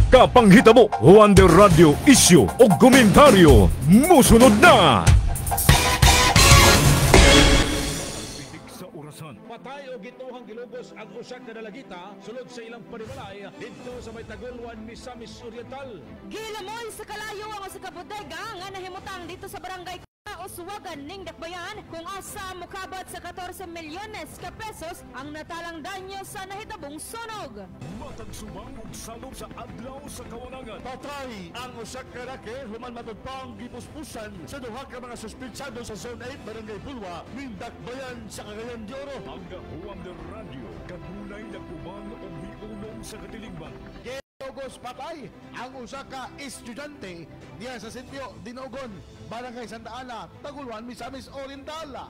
Kapanghitabo, Wonder Radio, isyu o komentaryo, musunod na! Sa orasan. Patay o gituhang gilubos ang usak na dalagita sulod sa ilang panimalay dito sa may Tagulwan, Misamis Oriental. Gilamon sa kalayo ang sa kabodega nga nahimutang dito sa barangay Uswagan ning Dakbayan kung asa mukabat sa 14 milyones ka pesos ang natalang danyo sa nahitabong sunog. Matag subang ug salub sa adlaw sa kawanangan. Patay ang usak ka laki human matudpang gipuspusan sa duha ka mga suspitsado sa Zone 8 Barangay Bulwa ning Dakbayan sa Cagayan de Oro. Ang Wonder Radio kanunay nagkuban o miulong sa katilingban. August patay ang usa ka estudyante diya sa sitio Dinogon, Barangay Santa Ana, Tagulwan, Misamis Oriental.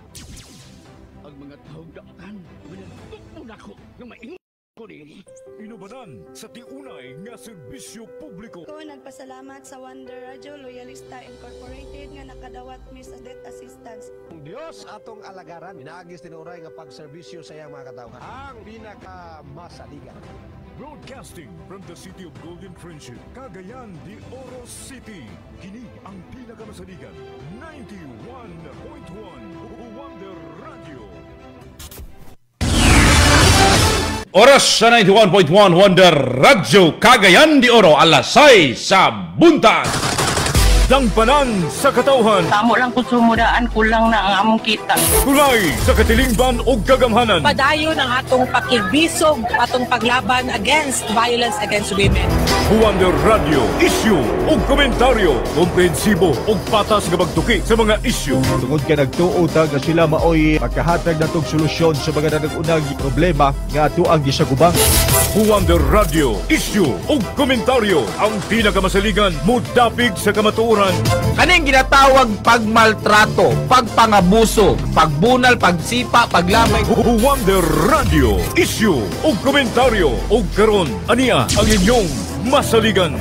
Ang mga taong daotan, manantok muna ko ng maingon ko din. Inubanan sa tiunay nga serbisyo publiko. Ko nagpasalamat sa Wonder Radio Loyalista Incorporated nga nakadawat mi sa death assistance. Ang Diyos atong alagaran, minaagis tinuray nga pagserbisyo sa iyang mga katawhan. Ang pinakamasaligan. Broadcasting from the city of Golden Friendship, Cagayan de Oro City. Kini ang pinakamasaligan, 91.1 Wonder Radio. Oras sa 91.1 Wonder Radio, Cagayan de Oro, alas 6 sa buntag. Dangpanan sa katauhan. Tamo lang kung sumudaan, kulang na ang among kita. Kulay sa katilingban o kagamhanan. Padayon ang atong pakibisog, atong paglaban against violence against women. Wonder Radio, isyu o komentaryo. Komprehensibo o patas nga pagtuki sa mga isyu. Tungod ka nagtuotag na sila maoy magkahatag na itong solusyon sa mga nanagunang problema nga ato ang gisagubang. Wonder Radio, isyu o komentaryo. Ang pinakamasaligan, mudapig sa kamatuoran. Kaning ginatawag pagmaltrato, pagpangabuso, pagbunal, pagsipa, paglamay. Wonder Radio, isyu o komentaryo. O karon, aniya ang inyong masaligan.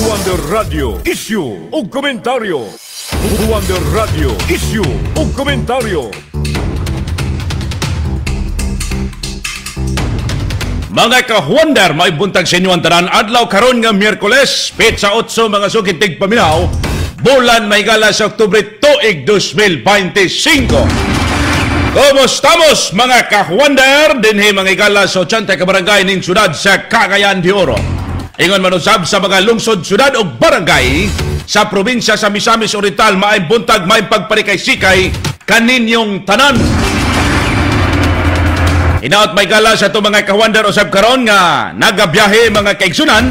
Wonder Radio, isyu o komentaryo. Wonder Radio, isyu o komentaryo. Mga ka-Wonder, may buntag sa inyo ang tanan. Adlaw karon nga Miyerkules, petsa 8 mga sukitig paminaw. Bulan may gala sa Oktubre tuig 2025. Kumustamos mga ka-Wonder? Dinhi mga gala sa 80 ka barangay ning syudad sa Cagayan de Oro. Ingon manusab sa mga lungsod, syudad o barangay sa probinsya sa Misamis Oriental, maay buntag, maay pagparikay-sikay kaninyong tanan. Inaot may gala sa ito mga ka-Wonder usab karon nga nagabiyahe mga kaigsunan.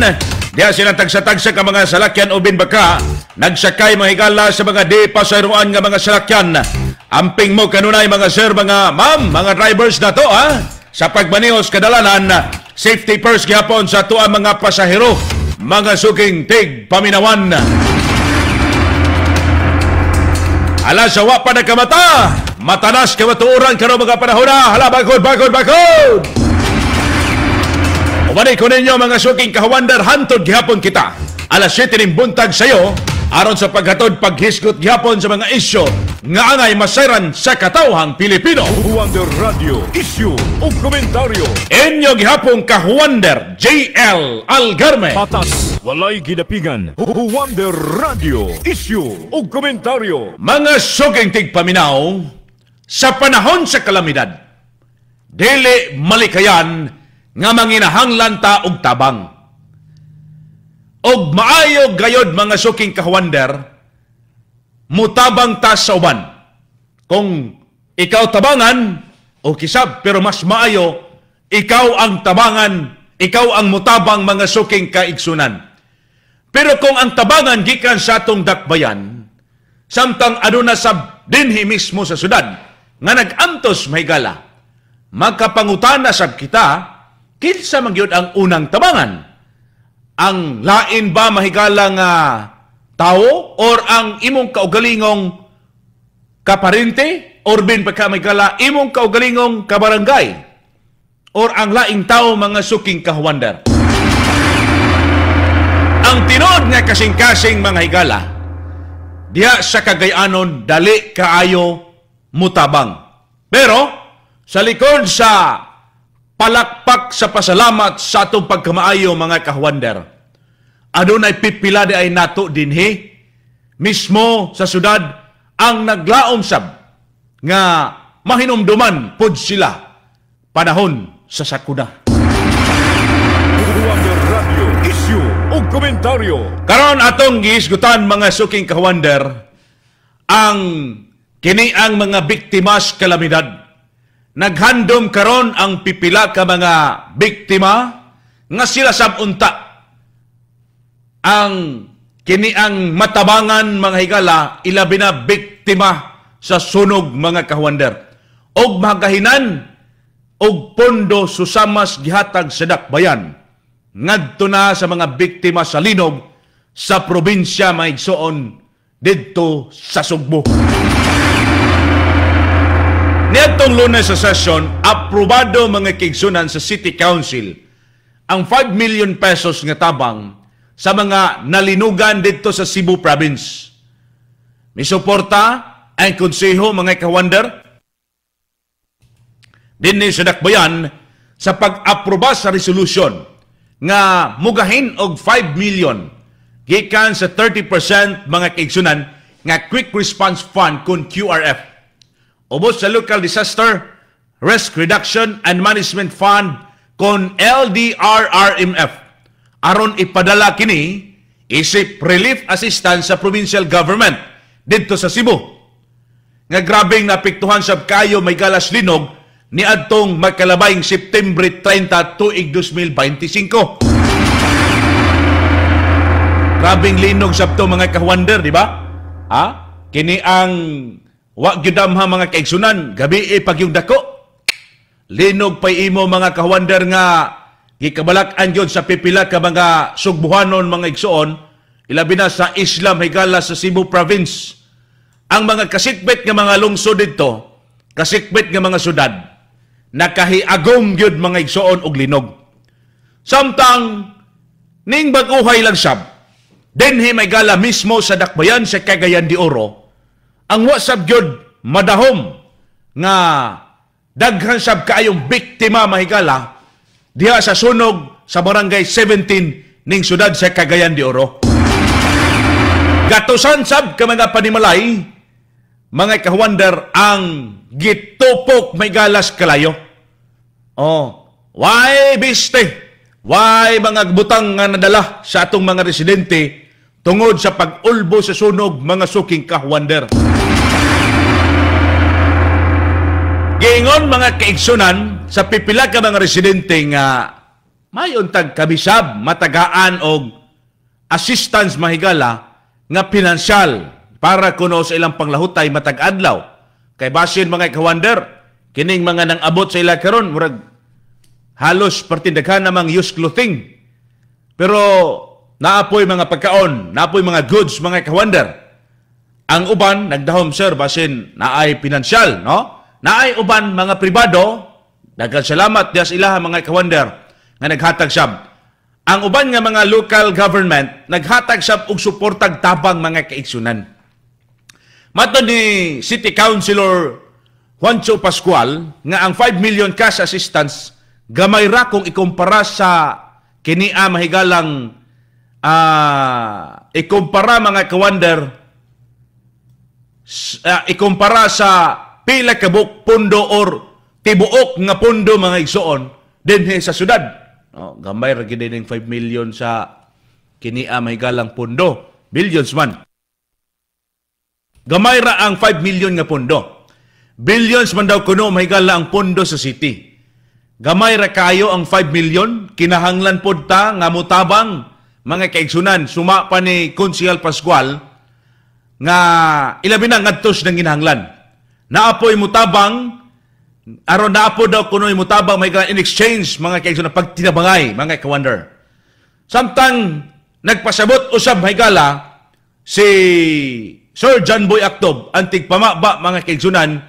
Diya sila tagsa-tagsa ka mga salakyan o binbaka. Nagsakay mga higala sa mga di pasayroan nga mga salakyan. Amping mo kanunay mga sir, mga ma'am, mga drivers na to sa pagmanihos kadalanan, safety first gihapon sa tuwa mga pasahero, mga suking tig paminawan. Ala sawa pa nagkamata, matanas kamatuuran karon mga panahon na. Hala, bagod. Umanay ko ninyo mga suking ka-Wonder, hantod gihapon kita. Alas 7 ning buntag sayo, aron sa paghatod paghisgot gihapon sa mga isyo nga angay masayran sa katawhang Pilipino. Wonder Radio, isyu o komentaryo. Inyo gihapon ka-Wonder, JL Algarme. Patas, walay gidapigan. Wonder Radio, isyu o komentaryo. Mga suking tigpaminaw, sa panahon sa kalamidad, dili malikayan nga manginahanglan ta og tabang. Og maayo gayod mga suking ka-Wonder, mutabang ta sa uban. Kung ikaw tabangan, o kisab, pero mas maayo, ikaw ang tabangan, ikaw ang mutabang mga suking kaigsunan. Pero kung ang tabangan gikan sa atong dakbayan, samtang aduna sab dinhi mismo sa syudad, nga nag-antos mahigala, magkapangutana sab kita, kinsa man gyud ang unang tabangan? Ang lain ba mahigala nga tao or ang imong kaugalingong kaparente or bin pagka mahigala imong kaugalingong kabarangay or ang laing tao mga suking ka-Wonder? Ang tinod nga kasing-kasing mga higala, diha sa Cagayanon dali kaayo mutabang. Pero sa likod sa palakpak sa pasalamat sa atong pagkamaayo mga ka-Wonder, adunay pipila di ay nato dinhi mismo sa syudad ang naglaom sab nga mahinumduman pod sila panahon sa sakuna. Wonder Radio Issue o Komentaryo. Karon atong gihisgutan mga suking kawander ang kini ang mga biktima sa kalamidad. Naghandom karon ang pipila ka mga biktima nga sila sabunta ang kini ang matabangan mga higala ilabi na biktima sa sunog mga kawander og magahinan og pondo susamas gihatag sa dakbayan ngadto na sa mga biktima sa linog sa probinsya maigsoon didto sa Sugbo. Niadtong Lunes sa session, aprobado mga kaigsunan sa City Council ang 5 million pesos nga tabang sa mga nalinugan dito sa Cebu Province. Misuporta ang konseho mga kawander dinhi sa dakbayan sa pag-aproba sa resolution nga mugahin og 5 million gikan sa 30% mga kaigsunan nga Quick Response Fund kun QRF. Ubos sa Local Disaster Risk Reduction and Management Fund kon LDRRMF aron ipadala kini isip relief assistance sa provincial government didto sa Cebu. Nga grabing napiktuhan sab kayo may galas linog ni adtong magkalabayng September 30 tuig 2025. Grabing linog sabto mga kawander, di ba? Ha? Kini ang wa gyud ha mga kaigsunan, gabi pag yung dako. Linog pay imo mga kawander nga gikabalak-an gyud sa pipila ka mga sugbuhanon mga igsuon, ilabi na sa Islam higala sa Cebu Province. Ang mga kasikbit nga mga lungsod dito, kasikbit nga mga syudad, nakahiagom gyud mga igsuon og linog. Samtang ning bag-uhay lang sab, dinhi may gala mismo sa dakbayan sa Cagayan de Oro, ang wasab gyud madahom nga daghan sab kaayong biktima mahigala diha sa sunog sa barangay 17 ning syudad sa Cagayan de Oro. Gatusan sab ka mga panimalay mga kawander ang gitupok may galas kalayo. Oh, why biste? Why mga butang nga nadala sa atong mga residente tungod sa pag-ulbo sa sunog mga suking kawander. Giingon mga kaigsunan sa pipila ka mga residente nga may untag kabisab, matagaan og assistance mahigala nga pinansyal para kuno sa ilang panglahutay matag-adlaw. Kay basin mga kawander, kining mga nang abot sa ila karon murag halos partindaghan namang used clothing. Pero naapoy mga pagkaon, naapoy mga goods mga kawander. Ang uban nagdahom sir basin naay pinansyal, no? Naay uban mga pribado, daghang salamat dias ilaha mga kawander nga naghatag sab. Ang uban nga mga local government naghatag sab og suportag tabang mga kaigsunan. Matod ni City Councilor Juancho Pascual nga ang 5 million cash assistance gamay ra kung ikumpara sa kinia mahigalang ikumpara mga kawander ikumpara sa pila ka pondo or tibuok nga pondo mga igsuon dinhi sa syudad. Oh, gamay ra gid ning 5 million sa kinia mahigalang pondo, billions man. Gamay ra ang 5 million nga pondo. Billions man daw kuno mahigala ang pondo sa city. Gamay ra kayo ang 5 million, kinahanglan pod ta nga mutabang mga kaigsunan. Suma pa ni Konsehal Pascual nga ilabi na ngadtos ng ginahanglan. Naapoy mutabang, aron naapo daw kuno mutabang may in exchange mga kaigsunan pagtinabangay mga kawander. Samtang nagpasabot usab mahigala si Sir John Boy Actob, antig pamaba mga kaigsunan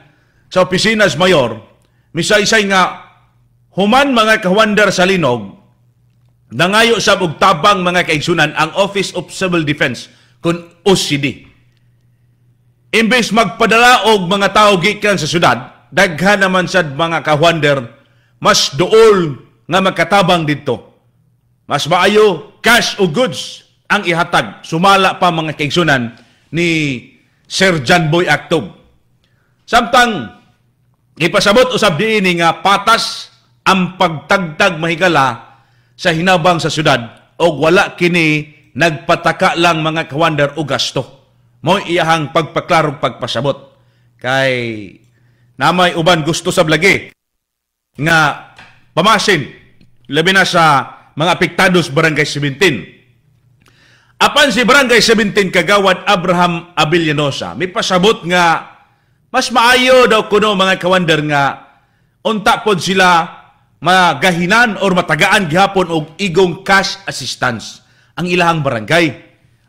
sa opisina mayor, misay-say nga human mga kawander sa linog, nangayo sab og tabang mga kaigsunan ang Office of Civil Defense kun OCD. Imbes magpadala og mga tao gikan sa syudad, daghan naman sad mga kawander mas duol nga magkatabang dito. Mas maayo cash o goods ang ihatag. Sumala pa mga kaigsunan ni Sir John Boy Actob. Samtang ipasabot usab diini nga patas ang pagtagtag mahigala sa hinabang sa syudad o wala kini nagpataka lang mga kawander o gasto. Mo iyahang pagpaklarong pagpasabot. Kay namay uban gusto sa blagi nga pamasin labi na sa mga apektados Barangay 17. Apan si Barangay 17 kagawad Abraham Abellanosa may pasabot nga mas maayo daw kuno mga kawander nga unta pod sila magahinan or matagaan gihapon og igong cash assistance ang ilahang barangay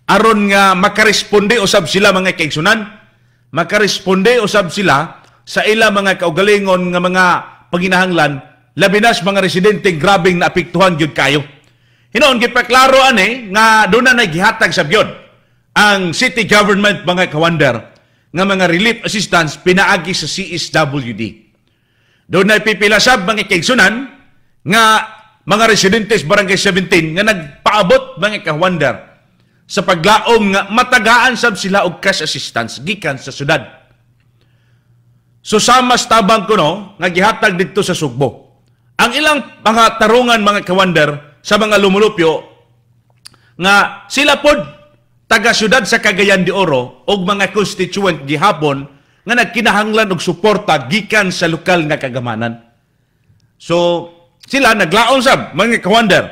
aron nga makaresponde usab sila mga kaigsunan, makaresponde usab sila sa ila mga kaugalingon nga mga panginahanglan labi na sa mga residente grabing naapektuhan gyud kayo. Hinoon gipaklaro ani nga doon na gihatag sa byod ang city government mga kawander nga mga relief assistance pinaagi sa CSWD. Doon na ipipilasab mga kaigsunan nga mga residentes Barangay 17 nga nagpaabot mga kawander sa paglaom nga matagaan sab sila og cash assistance gikan sa syudad. So samas tabang kuno nga gihatag didto sa Sugbo. Ang ilang mga tarungan mga kawander sa mga lumulupyo nga sila pod taga syudad sa Cagayan de Oro og mga constituent gihapon nga nagkinahanglan og suporta gikan sa lokal nga kagamanan. So sila naglaom sab mga kawander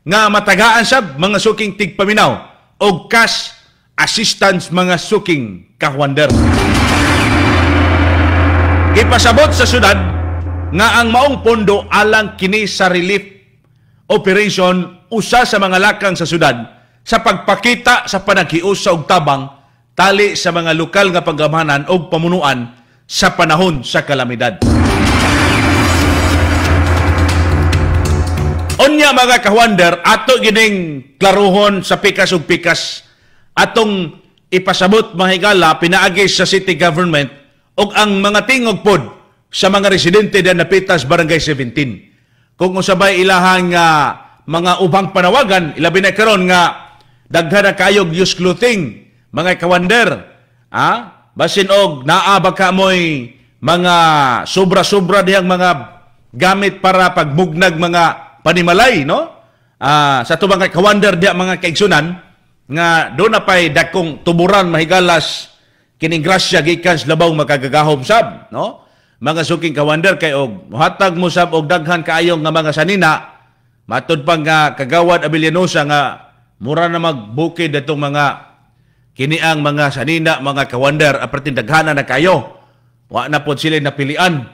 nga matagaan sab mga suking tigpaminaw og cash assistance mga suking kawander. Ipasabot sa syudad nga ang maong pondo alang kini sa relief operation usa sa mga lakang sa syudad sa pagpakita sa panaghiusa og tabang tali sa mga lokal nga pagamanan o pamunuan sa panahon sa kalamidad. Unya mga kawander, ato gining klaruhon sa pikas ug pikas atong ipasabot mahigala pinaagi sa city government ug ang mga tingog pod sa mga residente na napitas Barangay 17. Kung usabay ilahang mga ubang panawagan, ilabi na karon nga daghan na kayog use clothing mga kawander, basin og naa ba ka mo'y mga sobra-sobra diyang mga gamit para pagmugnag mga panimalay, no? Sa to mga kawander diya mga kaigsunan, nga doon na pa'y dakong tuburan mahigalas kining grasya gikan sa labaw makagagahom sab, no? Mga suking kawander kay og muhatag mo sab og daghan kaayong nga mga sanina, matud pa nga kagawad Abellanosa nga mura na magbukid atong mga kini ang mga sanina, mga kawander, apertin daghana na kayo. Wa na po sila napilian.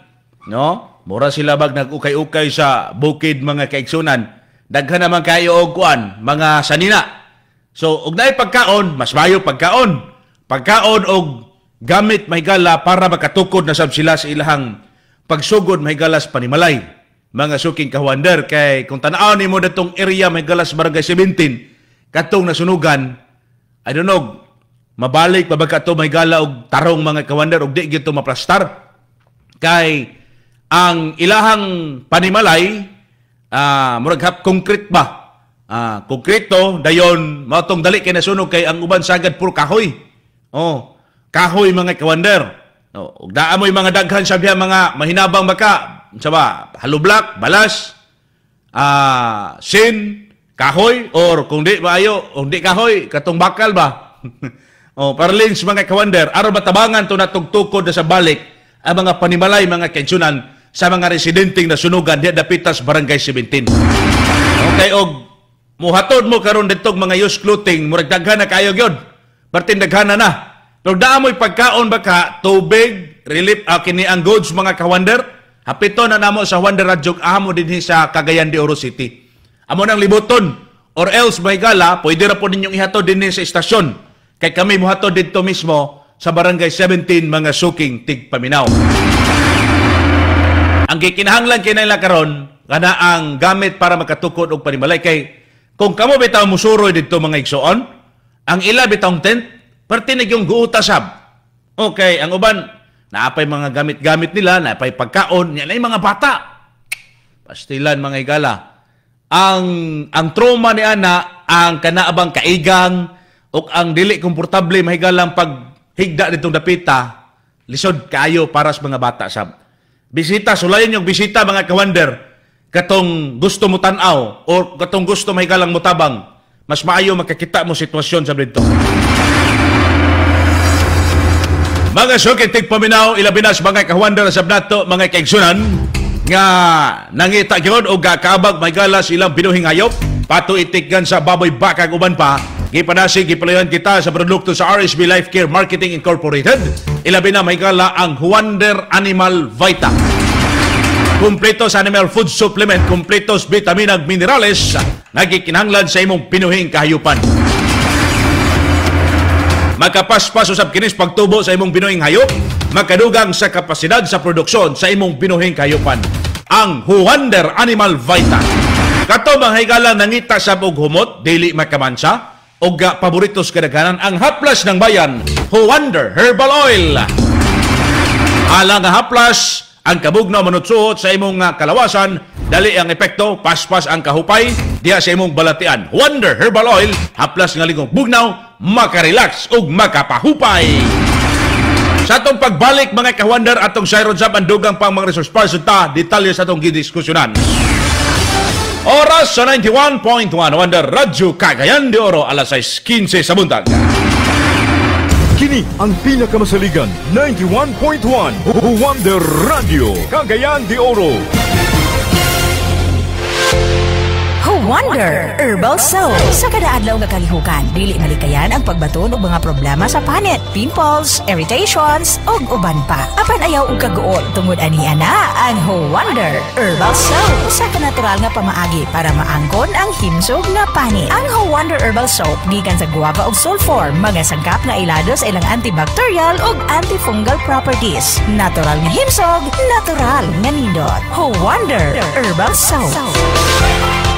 No? Mura sila bag nag-ukay-ukay sa bukid mga kaigsunan. Daghan naman kayo og kuan, mga sanina. So, og naay pagkaon, mas mayo pagkaon. Pagkaon og gamit mahigala para makatukod na sab sila sa ilahang pagsugod mahigala sa panimalay. Mga suking kawander, kay kung tanaw nimo datong area mahigala sa Barangay 17, katong nasunugan, I don't know, mabalik pa ba ka ito may gala og tarong mga kawander og di gito maplastar kay ang ilahang panimalay murag hap concrete ba konkreto dayon matong dali kay nasunog kay ang uban sagad puro kahoy kahoy mga kawander og daamoy mga daghan sabiha mga mahinabang baka saba halublak balas sin kahoy or kung di maayo kung di kahoy katong bakal ba parlins mga kawander, aron matabangan to natugtukod na sa balik ang mga panimalay, mga kaigsunan sa mga residenteng nasunugan diya dapitas Barangay 17. Okay, og muhatod mo karon ditong mga use clothing, murag daghan na kayo gyud. Pertin daghan na. Pero daamoy pagkaon baka tubig, relief kini ang goods mga kawander. Hapito na namo sa Wander Radjog amo dinhi sa Cagayan de Oro City. Amo nang libuton or else mahigala, pwede ra po ninyong ihatod dinhi sa istasyon. Kay kami muhatod dito mismo sa Barangay 17 mga suking tigpaminaw. Ang gikinahanglan kinahanglan karon kana ang gamit para makatukod og panimalay kay kung kamo bitaw musuroy dito mga igsoon, ang ila bitawng tent perti na yung guutasab. Okay, ang uban naapay mga gamit-gamit nila, naapay pagkaon, yan ay mga bata. Pastilan mga igala. Ang trauma ni ana ang kanaabang kaigang o ang dili komportable mahigalang paghigda nitong dapita, lisod kayo para sa mga bata sab. Bisita, sulayan yung bisita mga ka-wonder, katong gusto mo tanaw o katong gusto mahigalang mo tabang, mas maayo makakita mo sitwasyon sa dito. Mga sukitig paminaw, ilabinas mga ka-wonder sa nato, mga kaigsunan, nga nangita gyud og kakabag mahigalas ilang binuhing hayop, patuitikgan sa baboy bakag uban pa, gipanasig gipalayan kita sa produkto sa RSB Life Care Marketing Incorporated. Ilabi na mahigala ang Wonder Animal Vita. Kumpleto sa animal food supplement, kumpleto sa vitamina at minerales, nagikinahanglan sa imong pinuhing kahayupan. Makapaspas usab kinis pagtubo sa imong binuhing hayop, makadugang sa kapasidad sa produksyon sa imong binuhing kahayupan. Ang Wonder Animal Vita. Kato mahigala nangita sa og humot, dili makamansa, o paboritos kadaghanan ang haplas ng bayan, Wonder Herbal Oil. Alang nga haplas, ang kabugnaw manutsuhot sa imong kalawasan, dali ang epekto, paspas ang kahupay, diya sa imong balatian. Wonder Herbal Oil, haplas nga ligong bugnaw, makarelax ug makapahupay. Sa atong pagbalik mga ka-wonder, atong sayron sa pandugang pang mga resource person ta, detalye sa atong gidiskusyonan. Oras sa 91.1 Wonder Radyo Cagayan de Oro, alas 6:15 sa buntag. Kini ang pinakamasaligan 91.1 Wonder Radio Cagayan de Oro. Wonder Herbal Soap. Sa kada adlaw nga kalihukan, dili malikayan ang pagbaton og mga problema sa panit, pimples, irritations, ug uban pa. Apan ayaw og kaguol tungod aniya na ang Wonder Herbal Soap sa kanatural nga pamaagi para maangkon ang himsog nga panit. Ang Wonder Herbal Soap gikan sa guava ug sulfur, mga sangkap nga ilado sa ilang antibacterial ug antifungal properties. Natural nga himsog, natural nga nindot. Wonder Herbal Soap.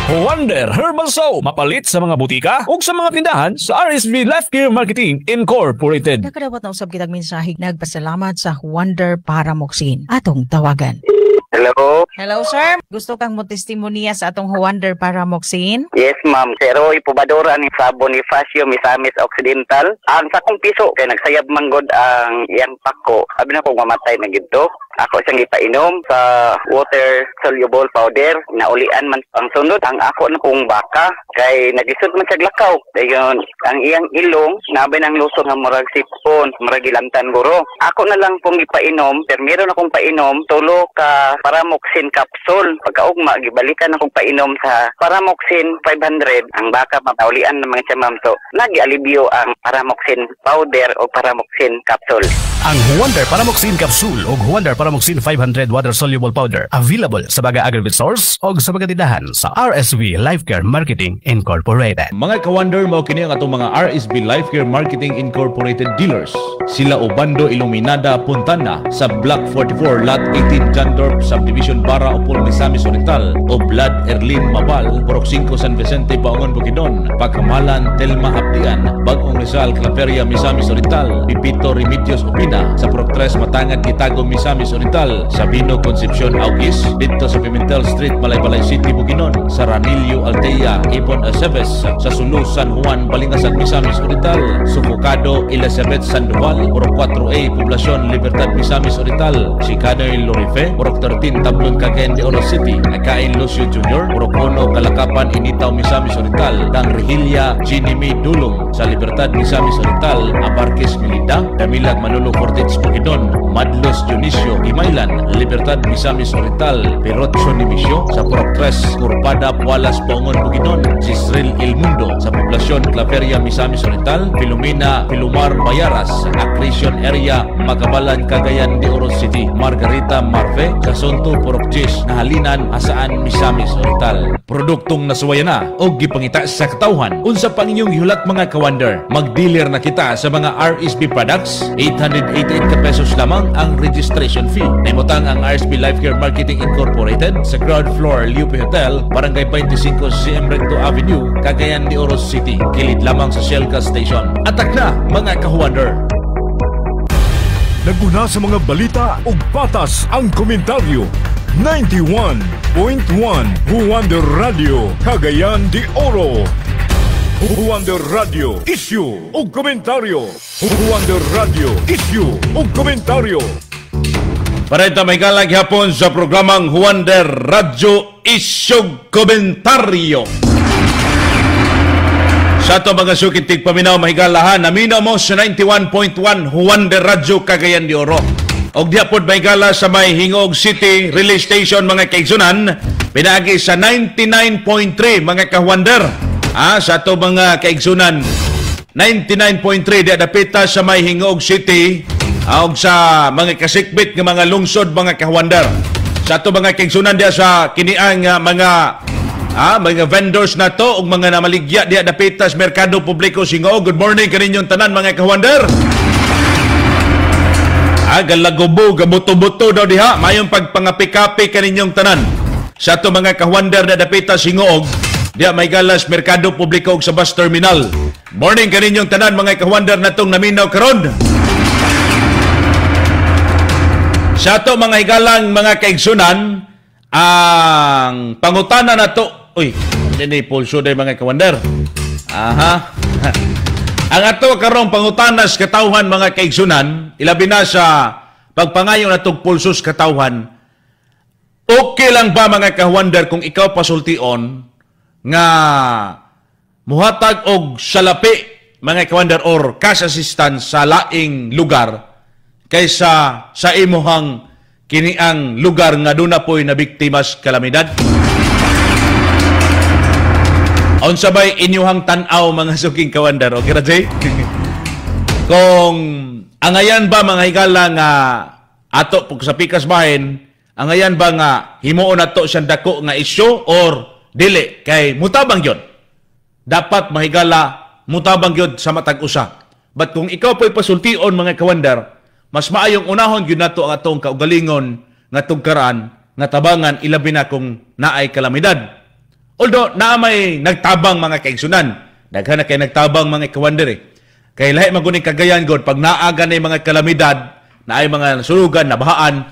Wonder Herbal Soap, mapalit sa mga butika ug sa mga tindahan sa RSB Life Care Marketing Incorporated. Nakadawat na usab kitag mensaheng nagpasalamat sa Wonder Paramoxin. Atong tawagan. Hello? Hello, sir. Gusto kang mo testimonya sa atong Wonder Paramoxin? Yes, ma'am. Si Roy Pubadora ni sa Bonifacio, Misamis Occidental. Ang sakong piso, kaya nagsayab manggod ang iyang pako. Sabi na kong mamatay na gito. Ako isang ipainom sa water soluble powder. Naulian man ang sunod. Ang ako na kong baka, kay nagisod man sa glakaw. Dayon, ang iyang ilong, nabay ng luso nga murag sipon, murag ilantan guro. Ako na lang pong ipainom, pero meron akong painom, tulo ka Paramoxin capsule. Pagkaugma, gibalikan akong painom sa Paramoxin 500. Ang baka mapaulian ng mga chamam. So, nag-alibyo ang Paramoxin powder o Paramoxin capsule. Ang Wonder Paramoxin Capsule o Wonder Paramoxin 500 Water Soluble Powder available sa mga aggregate stores o sa mga tindahan sa RSB Life Care Marketing Incorporated. Mga ka-wonder, mao kini ang atong mga RSB Life Care Marketing Incorporated dealers. Sila Obando Iluminada Puntana sa Block 44 Lot 18 Jandorp Subdivision Bara Upol Misamis Oriental o Blood Erlin Mabal Porok 5 San Vicente Paungon Bukidnon Pagkamalan Telma Abdian Bagong Rizal Claveria Misamis Oriental Pipito Remedios Opina sa Porok 3 Matangad Gitago Misamis Oriental Sabino Concepcion Augis dito sa Pimentel Street Malaybalay City Bukidnon sa Ranillo Altea Ibon Aceves sa Sulu San Juan Balingasan Misamis Oriental Sufocado Elizabeth Sandoval Porok 4A Poblacion Libertad Misamis Oriental Chicanoy Lorife Porok 13 Tablon Cagayan de Oro City Akain Lucio Jr. Porok 1 Kalakapan Initaw Misamis Oriental Kang Rehilia Ginimi Dulong sa Libertad Misamis Oriental Abarques Milida Damilag Manolo Fortich Bukidnon Madlos Dionisio Imaylan Libertad Misamis Oriental Perotso Nimisio sa Porok 3 Curpada Pualas Paungon Bukidnon Cisril Ilmundo sa Poblacion Claveria Misamis Oriental Filomena Filumar Bayaras Accretion Area Magabalan Cagayan de Oro City Margarita Marve Kasonto Porok 10 Nahalinan Asaan Misamis Oriental. Produktong nasuwaya na o gipangita sa katawhan. Unsa pang inyong gihulat mga ka-wonder, mag-dealer na kita sa mga RSB products. 888 ka pesos lamang ang registration fee. Naimutang ang RSB Life Care Marketing Incorporated sa ground floor Lupe Hotel, Barangay 25 CM Recto Avenue, Cagayan de Oro City. Kilid lamang sa Shell Gas Station. Atak na mga ka-wonder. Naguna sa mga balita ug patas ang komentaryo. 91.1 Wonder Radio Cagayan de Oro. Wonder Radio Issue o Komentaryo. Wonder Radio Issue o Komentaryo. Para ito may galag hapon sa programang Wonder Radio Issue Komentaryo. Sa ito mga sukitig paminaw mahigalahan, naminaw mo sa 91.1 Wonder Radio Cagayan de Oro. Og diapod mahigala sa may Hingog City Relay Station mga kaigsunan, pinagi sa 99.3 mga ka-Wonder. Sa ito mga kaigsunan, 99.3 di adapita sa may Hingog City og sa mga kasikbit ng mga lungsod mga ka-Wonder. Sa ito mga kaigsunan diya sa kiniang mga vendors na to ug mga namaligya diya dapita sa merkado publiko Singoog. Good morning kaninyong tanan mga ka-Wonder. Galagubo, gabuto-buto daw diha, mayong pagpangapi-kapi kaninyong tanan. Sa ito mga ka-Wonder na dapita Singoog, diya may galas merkado publiko sa bus terminal. Morning kaninyong tanan mga ka-Wonder na itong naminaw karon. Sa ito mga higalang mga kaigsunan, ang pangutana na to, hindi pulso day mga ka-Wonder. Ang ato karong pangutanas katawhan mga kaigsunan, ilabi na sa pagpangayo na itong pulsos katawhan, okay lang ba mga ka-Wonder kung ikaw pasultion nga muhatag og salapi mga ka-Wonder or cash assistance sa laing lugar kaysa sa imuhang kiniang lugar nga doon na po'y nabiktimas kalamidad? On sabay inyuhang tanaw mga suking ka-Wonder. Okay na, Jay? Kung angayan ba mga higala nga ato sa pikas bahin, angayan ba nga himuon nato siyang dako nga isyo or dili kay mutabang yun? Dapat mahigala mutabang yun sa matag usa. But kung ikaw po'y pasultion mga ka-Wonder, mas maayong unahon yun nato ang atong kaugalingon nga tugkaraan nga tabangan ilabi na kung naay kalamidad. Although na may nagtabang mga kaigsunan, daghan na kay nagtabang mga ka-Wonder kay lahi maguning Cagayan god pag naaga na mga kalamidad, na ay mga sulugan, nabahaan,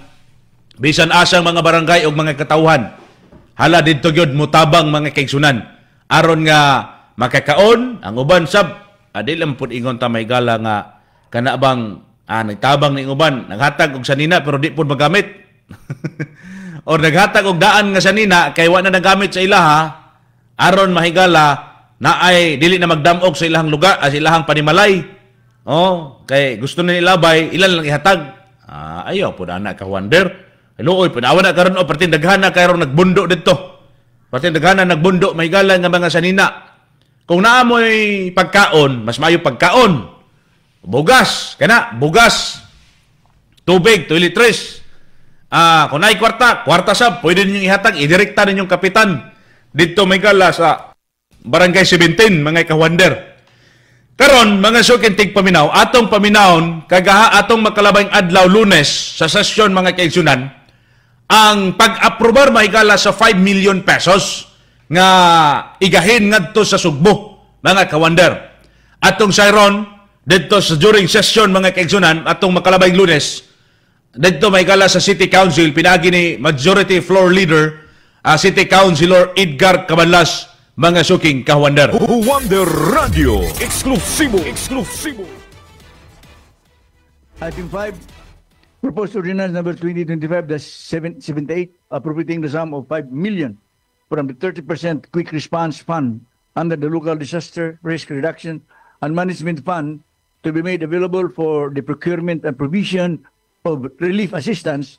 bisan asang mga barangay o mga katawhan, hala dito gyud mutabang mga kaigsunan aron nga makakaon ang uban sab adi lang pud ingon ta may gala nga kana bang nagtabang ning uban, naghatag og sanina pero di pud magamit. Or naghatag og daan nga sanina kay wa na nagamit sa ilaha aron mahigala na ay dili na magdamog sa ilahang lugar, sa ilahang panimalay. Kay gusto na nilabay, ilan lang ihatag. Ayaw po na anak ka-Wonder. Luoy, panawa na karon o pertin daghan na karon nagbundo dito. Pertin daghan na nagbundo mahigala nga mga sanina. Kung naamoy pagkaon, mas mayo pagkaon. Bugas, bugas. Tubig, toiletries. Kung naay kwarta sab, pwede ninyong ihatag, idirekta ninyong kapitan. Dito may gala sa Barangay 17, mga ka-Wonder. Karon, mga sukintig paminaw, atong paminawon, kagaha atong makalabayng adlaw Lunes, sa sesyon mga kaigsunan, ang pag-aprobar mahigala sa 5 million pesos nga igahin ngadto sa Sugbo, mga ka-Wonder. Atong sayron, dito sa during session mga kaigsunan, atong makalabayng Lunes, dito may gala sa City Council, pinagi ni Majority Floor Leader, City Councilor Edgar Cabanlas, mga suking ka-Wonder. Wonder Radio, eksklusibo. Item 5, Proposed Ordinance Number 2025-78, appropriating the sum of 5 million from the 30% Quick Response Fund under the Local Disaster Risk Reduction and Management Fund to be made available for the procurement and provision of relief assistance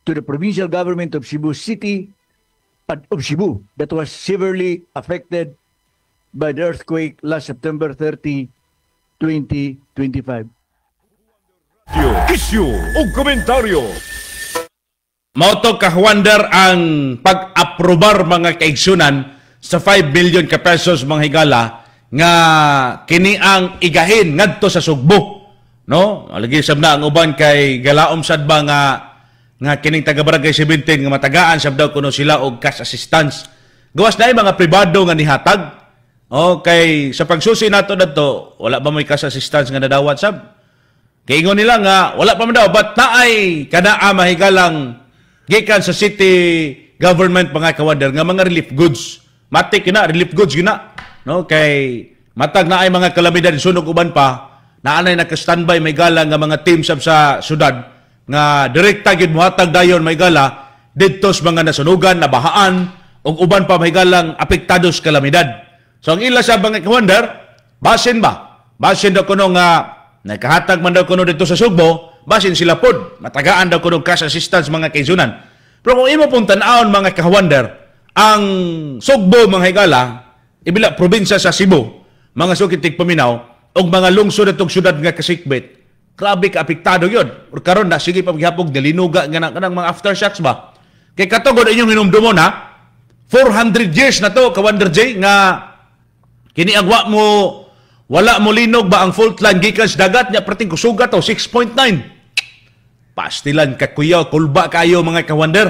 to the provincial government of Cebu City of Cebu that was severely affected by the earthquake last September 30, 2025. Issue o komentaryo. Mauto ka-Wonder ang pag-aprobar mga kaigsunan sa 5 billion ka pesos mga higala nga kini ang igahin ngadto sa Sugbo. No, lagi sab na ang uban kay galaom sad ba nga kining taga Barangay 17 nga matagaan sab daw kuno sila og cash assistance. Gawas na mga pribado nga nihatag. Kay sa pagsusi nato dadto, wala ba may cash assistance nga nadawat sab? Kay ingon nila nga wala pa man daw, but naay kanaa mahigalang gikan sa city government mga ka-Wonder nga mga relief goods. Matik na relief goods gina, no? Kay Matag na ay mga kalamidad sunog uban pa, naanay naka-standby may gala nga mga team sa syudad nga direkta gyud mohatag dayon may gala didto sa mga nasunugan, nabahaan ug uban pa may galang apektados kalamidad. So ang ila sa mga kawander, basin ba? Basin daw kuno nga nakahatag man daw kuno dito sa Sugbo, basin sila pod matagaan daw kuno cash assistance mga kaigsunan. Pero kung imo pong tan-awon mga kawander, ang Sugbo mga higala, ibila probinsya sa Cebu, mga sukitig paminaw, o mga lungsod atong syudad nga kasikbit, grabe ka apektado yun. O karon na, sige paghapog, nilinuga nga ng mga aftershocks ba? Kay katugod inyong hinumdumon ha, 400 years na to, Kawander J, nga kiniagwa mo, wala mo linog ba ang fault line gikan sa dagat niya, prating kusuga to, 6.9. Pastilan, kakuyaw, kulba kayo mga Kawander.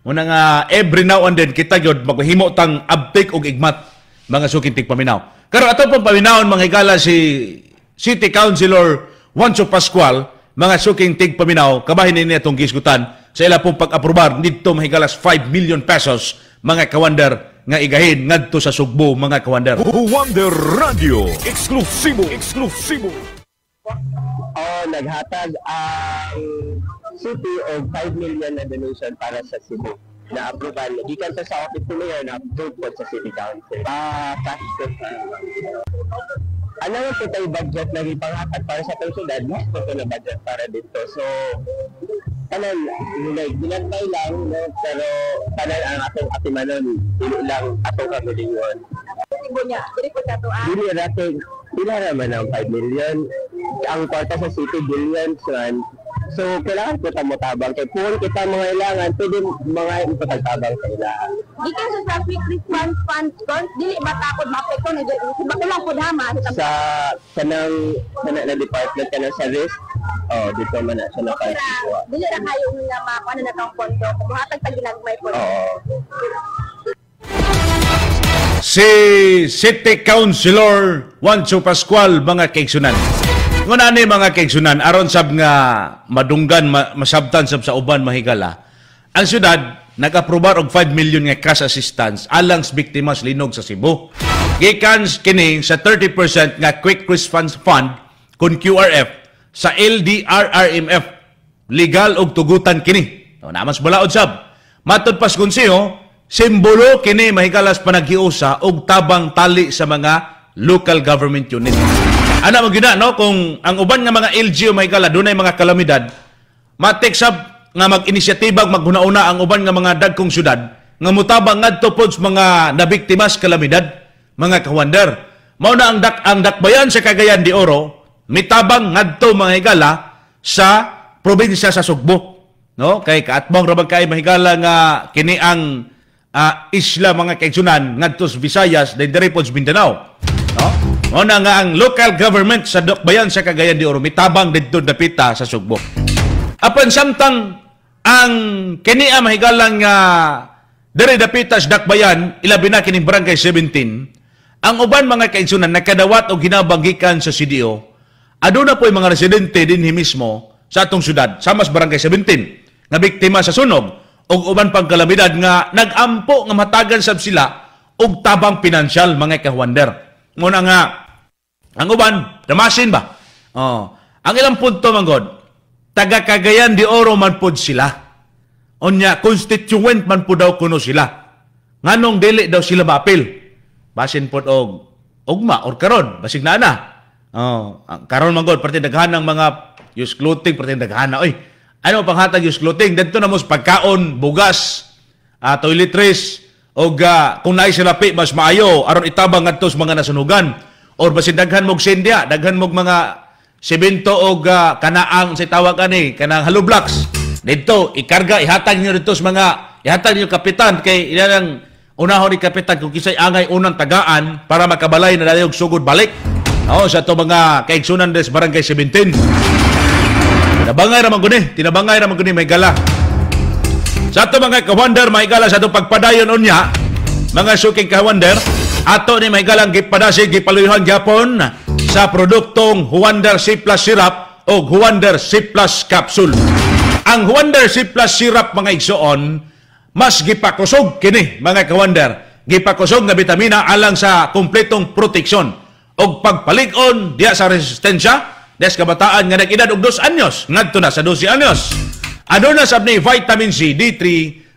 Muna nga, every now and then, kita yun, maghimo tang abtik o igmat, mga sukintig paminaw. Pero ato pong paminahon mga higala si City Councilor Juancho Pascual, mga suking tig paminaw, kabahin nini itong gisgutan sa ila pong pag-aprobar dito mahigalas 5 million pesos mga Kawander nga igahin ngadto sa Sugbo mga Kawander. Wonder Radio, eksklusibo. Naghatag ang city of 5 million na donation para sa Cebu. Na-aproval. Gikan to sa office ni Mayor, na-approve po sa City Council. Cash ano nga po tayo budget na ipanghatag para sa itong syudad? Mas po ito na budget para dito. So, kanan, ginantay lang, no? Pero kanan ang atong atimanon, hindi lang atong kamilingon. Dili natin, pila naman ang 5 million. Ang kwarta sa city, billions man. So, kailangan po tamotabang. Kaya kung kita mga ilangan, pwede mga ipatagtabang sa ilangan. Di ka sa quick response fund, dili ba takot ma-apekto na ba lang po hama? Sa kanang na department ka ng service, dito man na siya nakasikuha. Dili na kayo nga makuha na natang pondo. Kumuhatag ta ginagmay po. Si City Councilor Juancho Pascual, mga kaigsunan. Nguna ni mga kaigsunan, aron sab nga madunggan, masabtan sab sa uban mahigala. Ang syudad, nag-aprobar og 5 million nga cash assistance alang sa biktima sa linog sa Cebu. Gikan kini sa 30% nga Quick Response Fund kun QRF sa LDRRMF. Legal og tugutan kini. Naman sa balaod sab. Matod pas konseho, simbolo kini mahigalas panaghiusa og tabang tali sa mga local government unit. Ana mo gina no kung ang uban nga mga LGU mahigala dunay mga kalamidad, matik sab nga mag-inisyatiba maghuna-una ang uban nga mga dagkong syudad nga mutabang ngadto pod sa mga nabiktima sa kalamidad, mga Kawander. Mao na ang dakbayan sa Cagayan de Oro mitabang ngadto mga higala sa probinsya sa Sugbo. No? Kay kaatbang ra kay mahigala nga kini ang isla mga kaigsunan ngadto sa Visayas diri pod sa Mindanao. No? Mao na nga ang local government sa dakbayan sa Cagayan de Oro mitabang didto dapita sa Sugbo. Apan samtang ang kini mahigalang diri dapita sa dakbayan ilabi na kining barangay 17, ang uban mga kaigsunan nakadawat og ginabanggikan sa CDO. Aduna po'y mga residente dinhi mismo sa atong syudad, sa mas barangay 17, nga biktima sa sunog o uban pang kalamidad nga nag-ampo nga matagan sab sila og tabang pinansyal mga Kawander. Muna nga, ang uban, damasin ba? Ang ilang punto manggod, taga Cagayan de Oro man pod sila. Onya, constituent man po daw kuno sila. Nganong dili daw sila maapil. Basin pod og ugma or karon, basig na na. Karon manggod, parte daghan ng mga used clothing, parte daghan na. Oy, ano panghatag used clothing? Dito na mo pagkaon, bugas, toiletries, o kung naay sila pi, mas maayo, aron itabang ngadto sa mga nasunugan. Or basin daghan mog sindya, daghan mog mga semento o kanaang sa tawag ani, kanang hollow blocks. Dito, ikarga, ihatag niyo dito sa mga, ihatag niyo kapitan, kay ilang unahon ni kapitan kung kisay angay unang tagaan para makabalay na dali og sugod balik. Sa to mga kaigsunan des barangay 17. Tinabangay raman guni may gala. Sa to mga Kawander, may gala sa to pagpadayon unya, mga suking Kawander, ato ni may galang gipadasi, gipaluyuhan gyapon sa produktong Wonder C Plus Syrup o Wonder C Plus Capsule. Ang Wonder C Plus Syrup mga igsoon, mas gipakusog kini mga Kawander. Gipakusog na bitamina alang sa kumpletong proteksyon. og pagpalig-on diya sa resistensya des kabataan nga nag-edad og 2 anyos ngadto na sa 12 anyos. Aduna sab ni vitamin C, D3,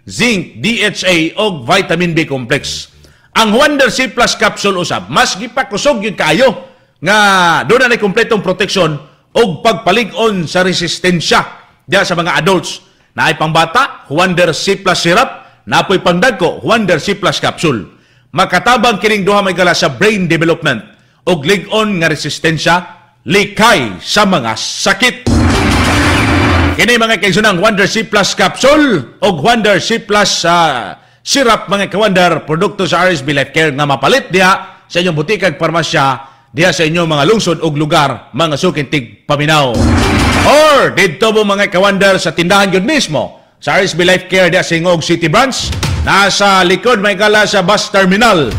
zinc, DHA og vitamin B complex. Ang Wonder C Plus capsule usab mas gipakusog gyud kaayo nga doon na kompletong proteksyon og pagpalig-on sa resistensya diya sa mga adults. Naay pangbata, Wonder C Plus syrup, napoy pangdagko, Wonder C Plus capsule. Makatabang kining duha may gala sa brain development og lig-on nga resistensya likay sa mga sakit. Kini mga kaigsunang Wonder C Plus capsule o Wonder C Plus syrup mga ka-Wonder, produkto sa RSB Life Care nga mapalit diha sa inyong butikag parmasya diha sa inyong mga lungsod o lugar, mga sukintig paminaw. Or dito mo mga ka-Wonder sa tindahan yun mismo sa RSB Life Care diha sa Ingog City Branch, nasa likod may gala sa bus terminal.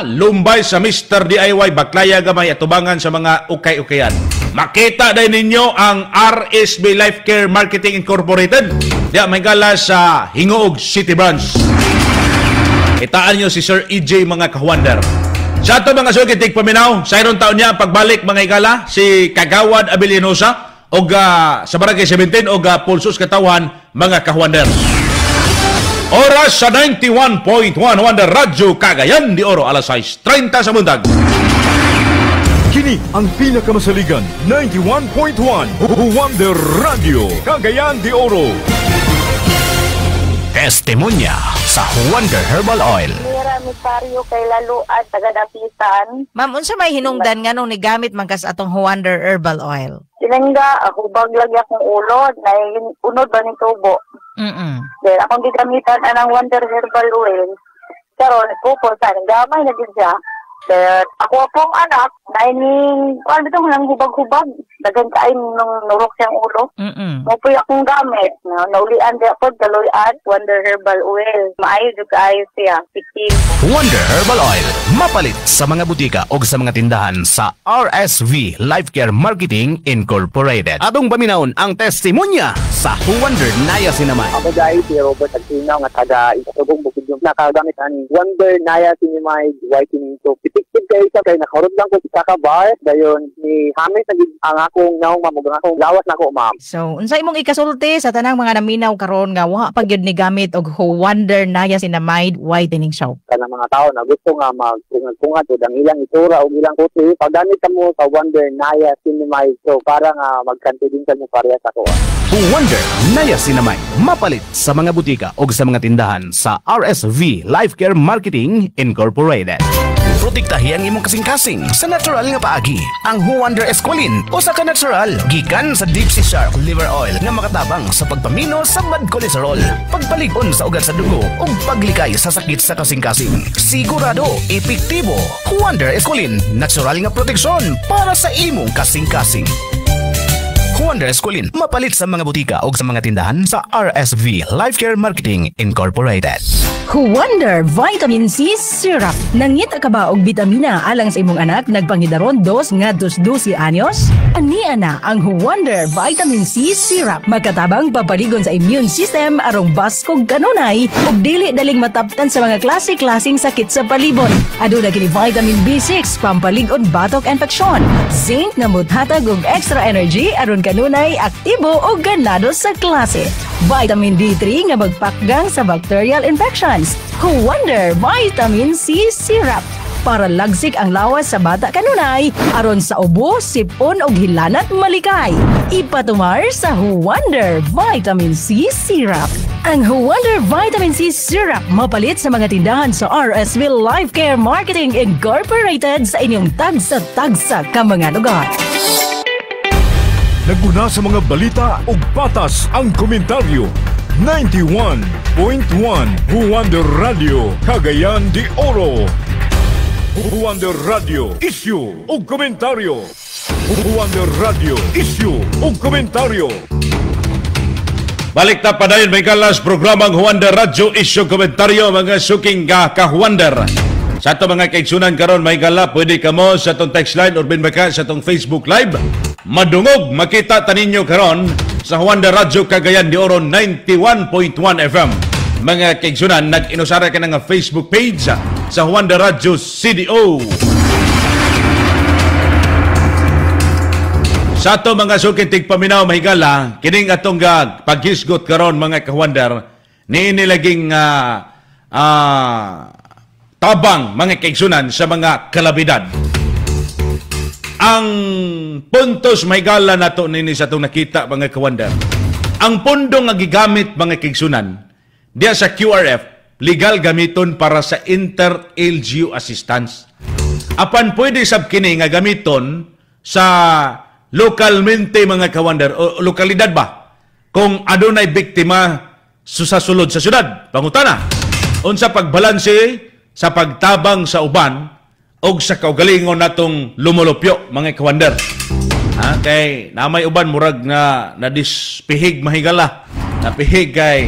Lumbay sa Mr. DIY, Baklaya gamay at tubangan sa mga ukay-ukayan. Makita din ninyo ang RSB Life Care Marketing Incorporated. Diya may gala sa Hingoog City Branch. Itaan nyo si Sir EJ mga ka-Wonder. Sa ito mga sukitig paminaw, sa iron taon niya pagbalik mga igala, si Kagawad Abilinosa o sa Barangay 17 o Pulsos Katawan mga ka-Wonder. Oras sa 91.1 Wonder Radyo Cagayan de Oro, alas 6:30 sa bundag. Kini ang pinakamasaligan 91.1 Wonder Radio Cagayan de Oro. Testimonya sa Wonder Herbal Oil. Mira Misario kay Laluan taga-Dapitan. Ma'am, unsa may hinungdan nga nung nigamit man kas atong Wonder Herbal Oil? Sinangga ako baglag akong ulod na unod ba ning tubo. Then akong gigamitan anang Wonder Herbal Oil. Karon ko sa gamay na gid siya. Then ako pong anak na ining dito nang hubag-hubag. Dagan kain nung nurok siyang ulo. Mapoy akong gamit. Naulian di ako daluyan Wonder Herbal Oil. Maayo jud kaayo siya. Pitil. Wonder Herbal Oil. Mapalit sa mga butika o sa mga tindahan sa RSV Life Care Marketing Incorporated. Atong paminawon ang testimonya sa Wonder Naya Sinamay. Ako dahil si Robert Agsinaw nga taga-Isagong Bukid yung nakagamit ani Wonder Naya Sinamay Whitening Soap. Pitik-pitik kayo sa kay nakarod lang ko sa kabar. Dayon ni Hamis ang akong naong mamugang akong lawas na ako, ma'am. So, unsay imong ikasulti sa tanang mga naminaw karon nga wa pa gyud ni gamit og Wonder Naya Sinamay Whitening Soap? Kanang mga tao na gusto nga magkungat-kungat og ang ilang itura o ilang kuti, paggamit ka mo sa Wonder Naya Sinamay Soap para nga magkantilin ka mo parehas ako. Wonder Naya Sinamay. Mapalit sa mga butika o sa mga tindahan sa RSV Life Care Marketing Incorporated. Protektahi ang imong kasing-kasing sa natural nga paagi. Ang Wonder Esqualene o sa ka-natural gikan sa Deep Sea Shark Liver Oil nga makatabang sa pagpamino sa bad cholesterol, pagpalig-on sa ugat sa dugo ug paglikay sa sakit sa kasing-kasing. Sigurado, epektibo. Wonder Esqualene, natural nga proteksyon para sa imong kasing-kasing. Wonder Esqualene, mapalit sa mga butika o sa mga tindahan sa RSV Life Care Marketing Incorporated. Wonder Vitamin C Syrup. Nangita ka ba og bitamina alang sa imong anak nagpangidaron 2 nga 12 anyos? Ania na ang Wonder Vitamin C Syrup. Magkatabang papaligon sa immune system arong baskog kanunay ug dili daling mataptan sa mga klase-klaseng sakit sa palibot. Aduna kini vitamin B6 pampaligon batok infection. Zinc nga muthatag og extra energy aron kanunay aktibo o ganado sa klase. Vitamin D3 nga magpakgang sa bacterial infections. Wonder Vitamin C Syrup para lagsik ang lawas sa bata kanunay aron sa ubo, sipon o hilanat malikay. Ipatumar sa Wonder Vitamin C Syrup. Ang Wonder Vitamin C Syrup mapalit sa mga tindahan sa RSV Life Care Marketing Incorporated sa inyong tagsa-tagsa ka mga lugar. Naguna sa mga balita ug patas ang komentaryo. 91.1 Wonder Radio Cagayan de Oro. Wonder Radio Issue ug komentaryo. Wonder Radio Issue ug komentaryo. Balik na pa dayon may kalas programang Wonder Radio Issue komentaryo mga suking ka-Wonder. Sa ito mga kaigsunan karon may gala, pwede ka mo sa itong text line or binbaka sa itong Facebook Live. Madungog, makita taninyo karon sa Wonder Radio Cagayan de Oro 91.1 FM. Mga kaigsunan, nag-inusara ka na nga Facebook page sa Wonder Radio CDO. Sa ato mga sukitig paminaw mahigala, kining atong paghisgot karon mga kawander, ni nilaging tabang mga kaigsunan sa mga kalabidad. Ang puntos mahigala nato nini sa atong nakita mga kawander. Ang pundong nga gigamit mga kaigsunan diya sa QRF, legal gamiton para sa inter-LGU assistance. Apan pwede sab kini nga gamiton sa lokalmente mga kawander o lokalidad ba kung adunay biktima sa sulod sa syudad. Pangutana, unsa pagbalanse sa pagtabang sa uban o sa kaugalingon natong lumulupyo mga kawander. Kay namay uban murag na dispihig mahigala. Napihig kay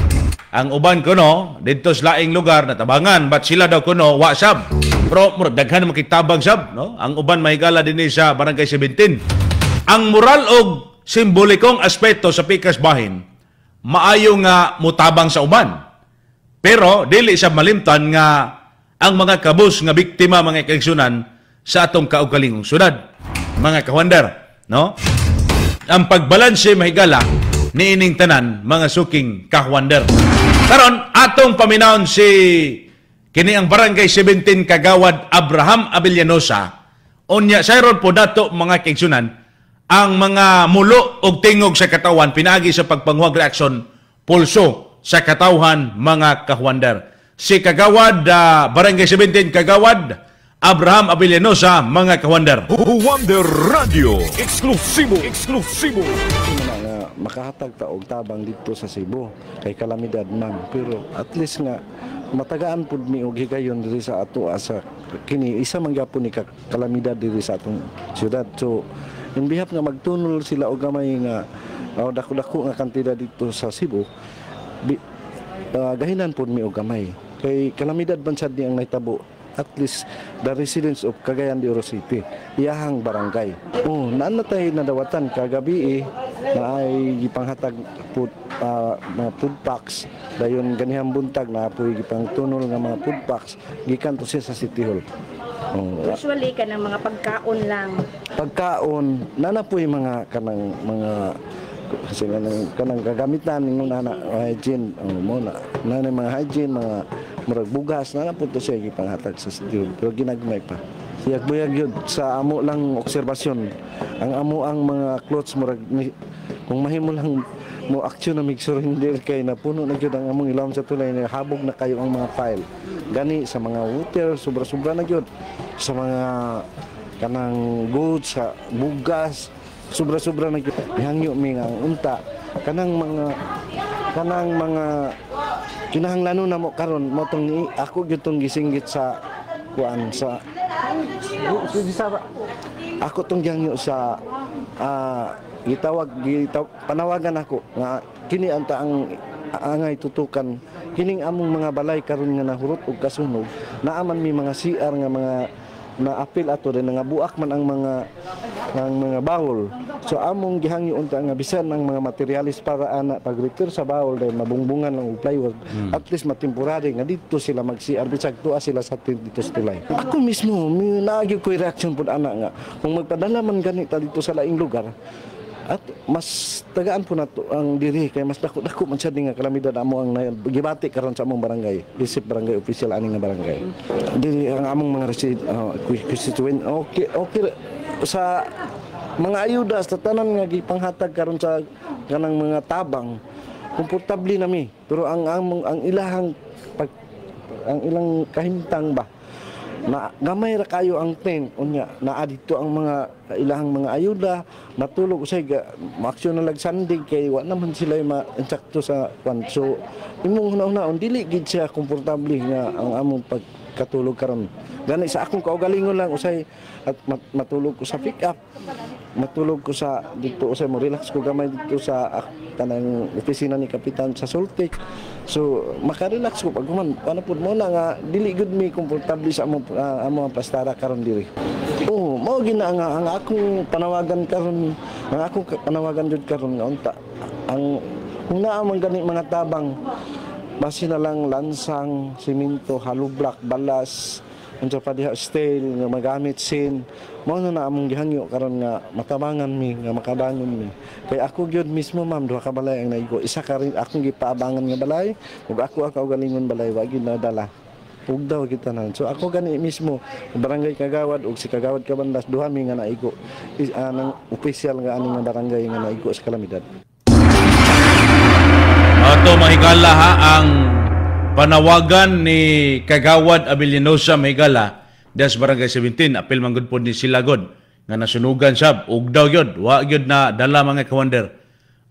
ang uban kuno dito sa laing lugar na tabangan, but sila daw kuno wa sab. Pero murag daghan makitabang sab, no? Ang uban mahigala dinhi sa Barangay 17. Ang moral og simbolikong aspeto sa pikas bahin maayo nga mutabang sa uban. Pero dili sa malimtan nga ang mga kabus nga biktima mga kaigsunan sa atong kaugalingong syudad. Mga kawander, no? Ang pagbalanse mahigala niining tanan mga suking kawander. Karon atong paminawon si kini ang Barangay 17 Kagawad Abraham Abellanosa. Unya sayron po dato mga kaigsunan ang mga mulo og tingog sa katawan pinaagi sa pagpanguhag reaksyon pulso sa katawhan mga kawander. Si Kagawad Barangay 17 Kagawad Abraham Abellanosa mga kawander. Wonder Radio eksklusibo. Makahatag ta og tabang dito sa Cebu kay kalamidad man, pero at least nga matagaan pud mi og higayon diri sa ato asa kini isa man gyapon ni kalamidad diri sa atong syudad. So in behalf nga magtunol sila og gamay nga dako-dako nga kantidad dito sa Cebu, gahinan pud mi og gamay kay kalamidad man sad ni ang nahitabo. At least the residents of Cagayan de Oro City, iyahang barangay. Naan na tayo nadawatan kagabi na ay gipanghatag mga food packs. Dayon ganihang buntag na apoy gipang tunol nga mga food packs gikan to siya sa City Hall. Usually kanang mga pagkaon lang. Pagkaon nana po yung mga kanang mga kasi kanang gagamitan ningon ana hygiene mo na mga hygiene mga murag bugas na po to siya gipanghatag sa studio pero ginagmay pa siyag-buyag yun sa amo lang obserbasyon ang amo ang mga clothes murag kung mahimo lang mo aksyon na make sure hindi kay napuno na gyud ang among ilawom sa tulay na habog na kayo ang mga file gani sa mga water sobra-sobra na gyud sa mga kanang goods sa bugas sobra-sobra na gyud hangyo mi nga unta kanang mga kinahanglan na mo karon mo tong ako gyud tong gisinggit sa kuan sa ako tong gihangyo sa panawagan ako nga kini anta ang angay tutukan kining among mga balay karon nga nahurot og kasunog naaman mi mga CR nga mga na-apil ato rin nga buak man ang mga bawol. So among gihangyo unta nga bisan ang mga materialis para ana pag-repair sa bawol dahil mabungbungan lang og plywood. At least matemporary nga dito sila mag-CR bisag tuwa sila sa dito sa tulay. Ako mismo naagi ko reaction pud ana nga kung magpadala man ganita dito sa laing lugar at mas tagaan po nato ang diri kay mas dako man siya nga kalamidad amo ang gibati karon sa among barangay isip barangay official ani nga barangay diri ang among mga constituent okay sa mga ayuda sa tanan nga gipanghatag karon sa kanang mga tabang komportable nami pero ang ilang kahimtang ba na gamay ra kayo ang pen unya naa dito ang mga ilahang mga ayuda natulog usay maaksyon na lagsandig kay wa naman sila ma-insakto sa kwanso imong una-una dili gid siya komportable nga ang among pagkatulog karon gani sa akong kaugalingon lang usay at matulog ko sa pick up matulog ko sa dito usay mo relax ko gamay dito sa tanang opisina ni kapitan sa Soltec so maka-relax ko pag ano pud mo na nga dili gud mi komportable sa among pastara karon diri mao gina nga ang akong panawagan karon ang akong panawagan jud karon nga unta ang kung naa man gani mga tabang base na lang lansang, simento, hollow block, balas unsa pa diha style nga magamit sin mao na among gihangyo karon nga matabangan mi nga makabangon mi kay ako gyud mismo ma'am duha ka balay ang naigo isa ka rin akong gipaabangan nga balay ug ako galingon balay wa gyud nadala ug daw kita nan so ako gani mismo barangay Kagawad ug si Kagawad Cabandas duha mi nga naigo nang opisyal nga ani nga barangay nga naigo sa kalamidad. Ato mahigala ha ang panawagan ni Kagawad Abilinosa mahigala des barangay 17 apil man gud pod ni sila god nga nasunugan sab ug daw gyud wa gyud na dala mga kawander.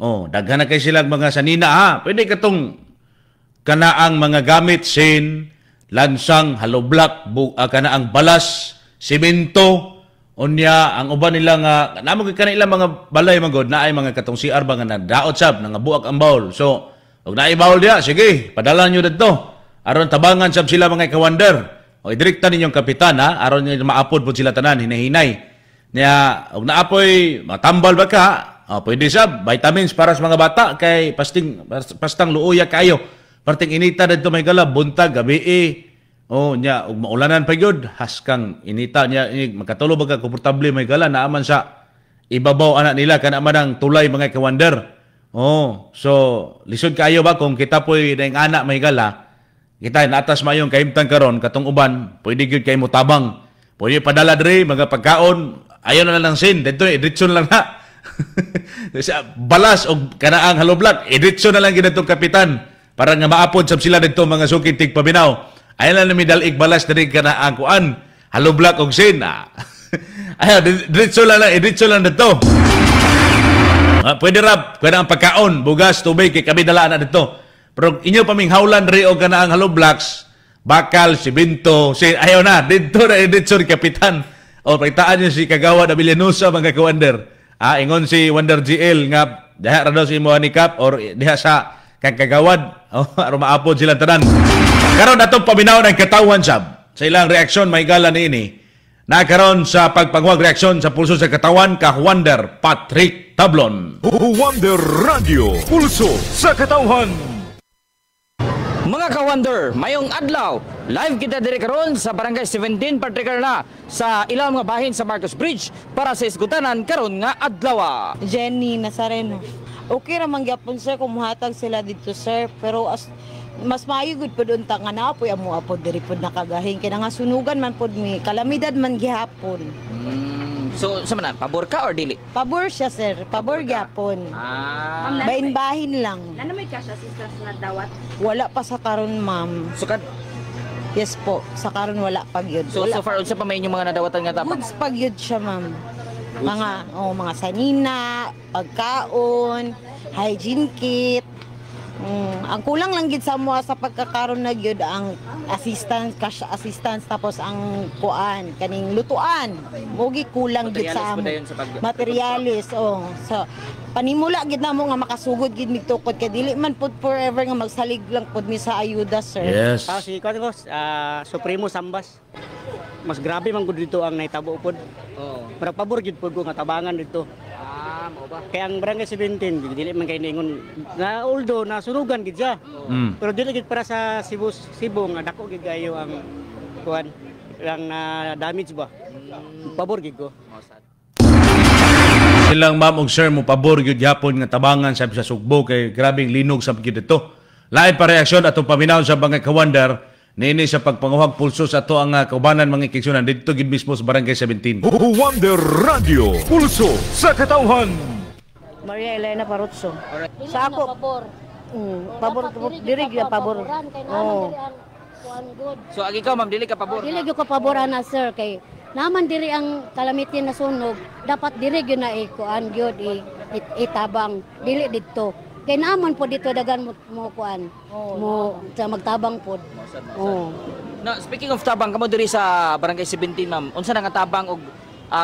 Oh, daghan na kay sila mga sanina ha. Pwede katong kanaang mga gamit sin lansang hollow block kanaang balas semento unya ang uban nila nga namo kay kanila mga balay magod na ay mga katong CR ba nga nadaot sab nga buak ang bawl. So og naay bawl dia sige padala nyo didto aron tabangan sab sila mga kawander. O idirekta ninyong kapitan ha aron maapod po sila tanan hinay-hinay niya og naapoy matambal ba ka pwede sab vitamins para sa mga bata kay pastang luoya kayo parting inita dito may gala buntag gabi nya ug maulanan pa gyud haskang inita nya magkatulo ba komportable may gala naaman sa ibabaw anak nila kana man ang tulay mga kawander. So lisod kayo ba kung kita poy daing anak may gala kita naatas mayong kaimtang karon katong uban pwede gyud kay mo tabang pwede padala diri mga pagkaon ayo na lang sin dito editson lang na balas og kanaang hollow block editson na lang gid atong kapitan para nga maapod sab sila dito mga sukid tig pabinaw. Ayan lang na midalig balas na rin ka na ang kuan. Hollow block og sin. Ayan, diretso lang dito. Pwede rap, pwede ang pagkaon, bugas, tubig, kay kami dalaan na dito. Pero inyo paming hawlan rin o ka na ang hollow blocks, bakal, simento, ayaw na, dito na diretso ni Kapitan. O, pagtaan nyo si Kagawad Abilinosa, mga kawander. Ingon si Wonder GL nga, diha ra daw si mo handicap or diha sa Kagawad. Aron maapod silang tanan. Karon atong paminaw ng katawan sab sa ilang reaksyon may gala niini. Nakaroon sa pagpangwag reaksyon sa pulso sa katawan ka Wonder Patrick Tablon. Wonder Radio, pulso sa katawan. Mga ka-Wonder, mayong adlaw, live kita diri karon sa Barangay 17 particular na sa ilang mga bahin sa Marcos Bridge para sa isgutanan karon nga adlaw. Jenny Nazareno. Okay ra man gyapon sir kung muhatag sila dito sir pero mas maayo gud pod unta nga naapoy amo apod diri pod nakagahin kay nga sunugan man pod mi kalamidad man gihapon. So sa manan pabor ka or dili? Pabor siya sir, pabor gyapon. Bahin-bahin lang. Ano may cash assistance na dawat? Wala pa sa karon ma'am. Sukad? Yes po, sa karon wala pa gyud. So far unsa pa may inyong mga nadawatan nga tapos? Goods pa gyud siya ma'am. Mga sanina, pagkaon, hygiene kit. Ang kulang lang gid sa mo sa pagkakaroon na gyud ang assistance, cash assistance tapos ang kuan kaning lutuan. Mogi kulang gid sa materialis. So panimula gid namo nga makasugod gid mig tukod kay dili man pud forever nga magsalig lang pud mi sa ayuda sir. Yes. Si Supremo Sambas. Mas grabe man gud dito ang nahitabo pod. Pero pabor gid pud ko nga tabangan dito. Kaya ang Barangay 17 dili man kay ningon na although nasunugan gid siya. Pero dili gid para sa Cebu nga dako gid kayo ang kuan ang damage ba. Pabor gid ko. Silang ma'am og sir mo pabor gyud gyapon nga tabangan sa Sugbo kay grabing linog sa gid dito. Lain pa reaksyon atong paminaw sa mga kawander niini sa pagpanguhag pulso sa ato ang kaubanan mga ikiksyonan dito gid mismo sa Barangay 17. Wonder Radio, pulso sa katawan. Maria Elena Parutso. Sa ako pabor diri gyud pabor. So agi ka ma'am dili ka pabor. Dili gyud ka paboran na sir kay naman diri ang kalamitin na sunog dapat diri gyud na ikuan gyud itabang dili didto. Kay naman po dito dagan mo kuan mo sa magtabang pod. Na speaking of tabang kamo diri sa Barangay 17 ma'am. Unsa na nga tabang og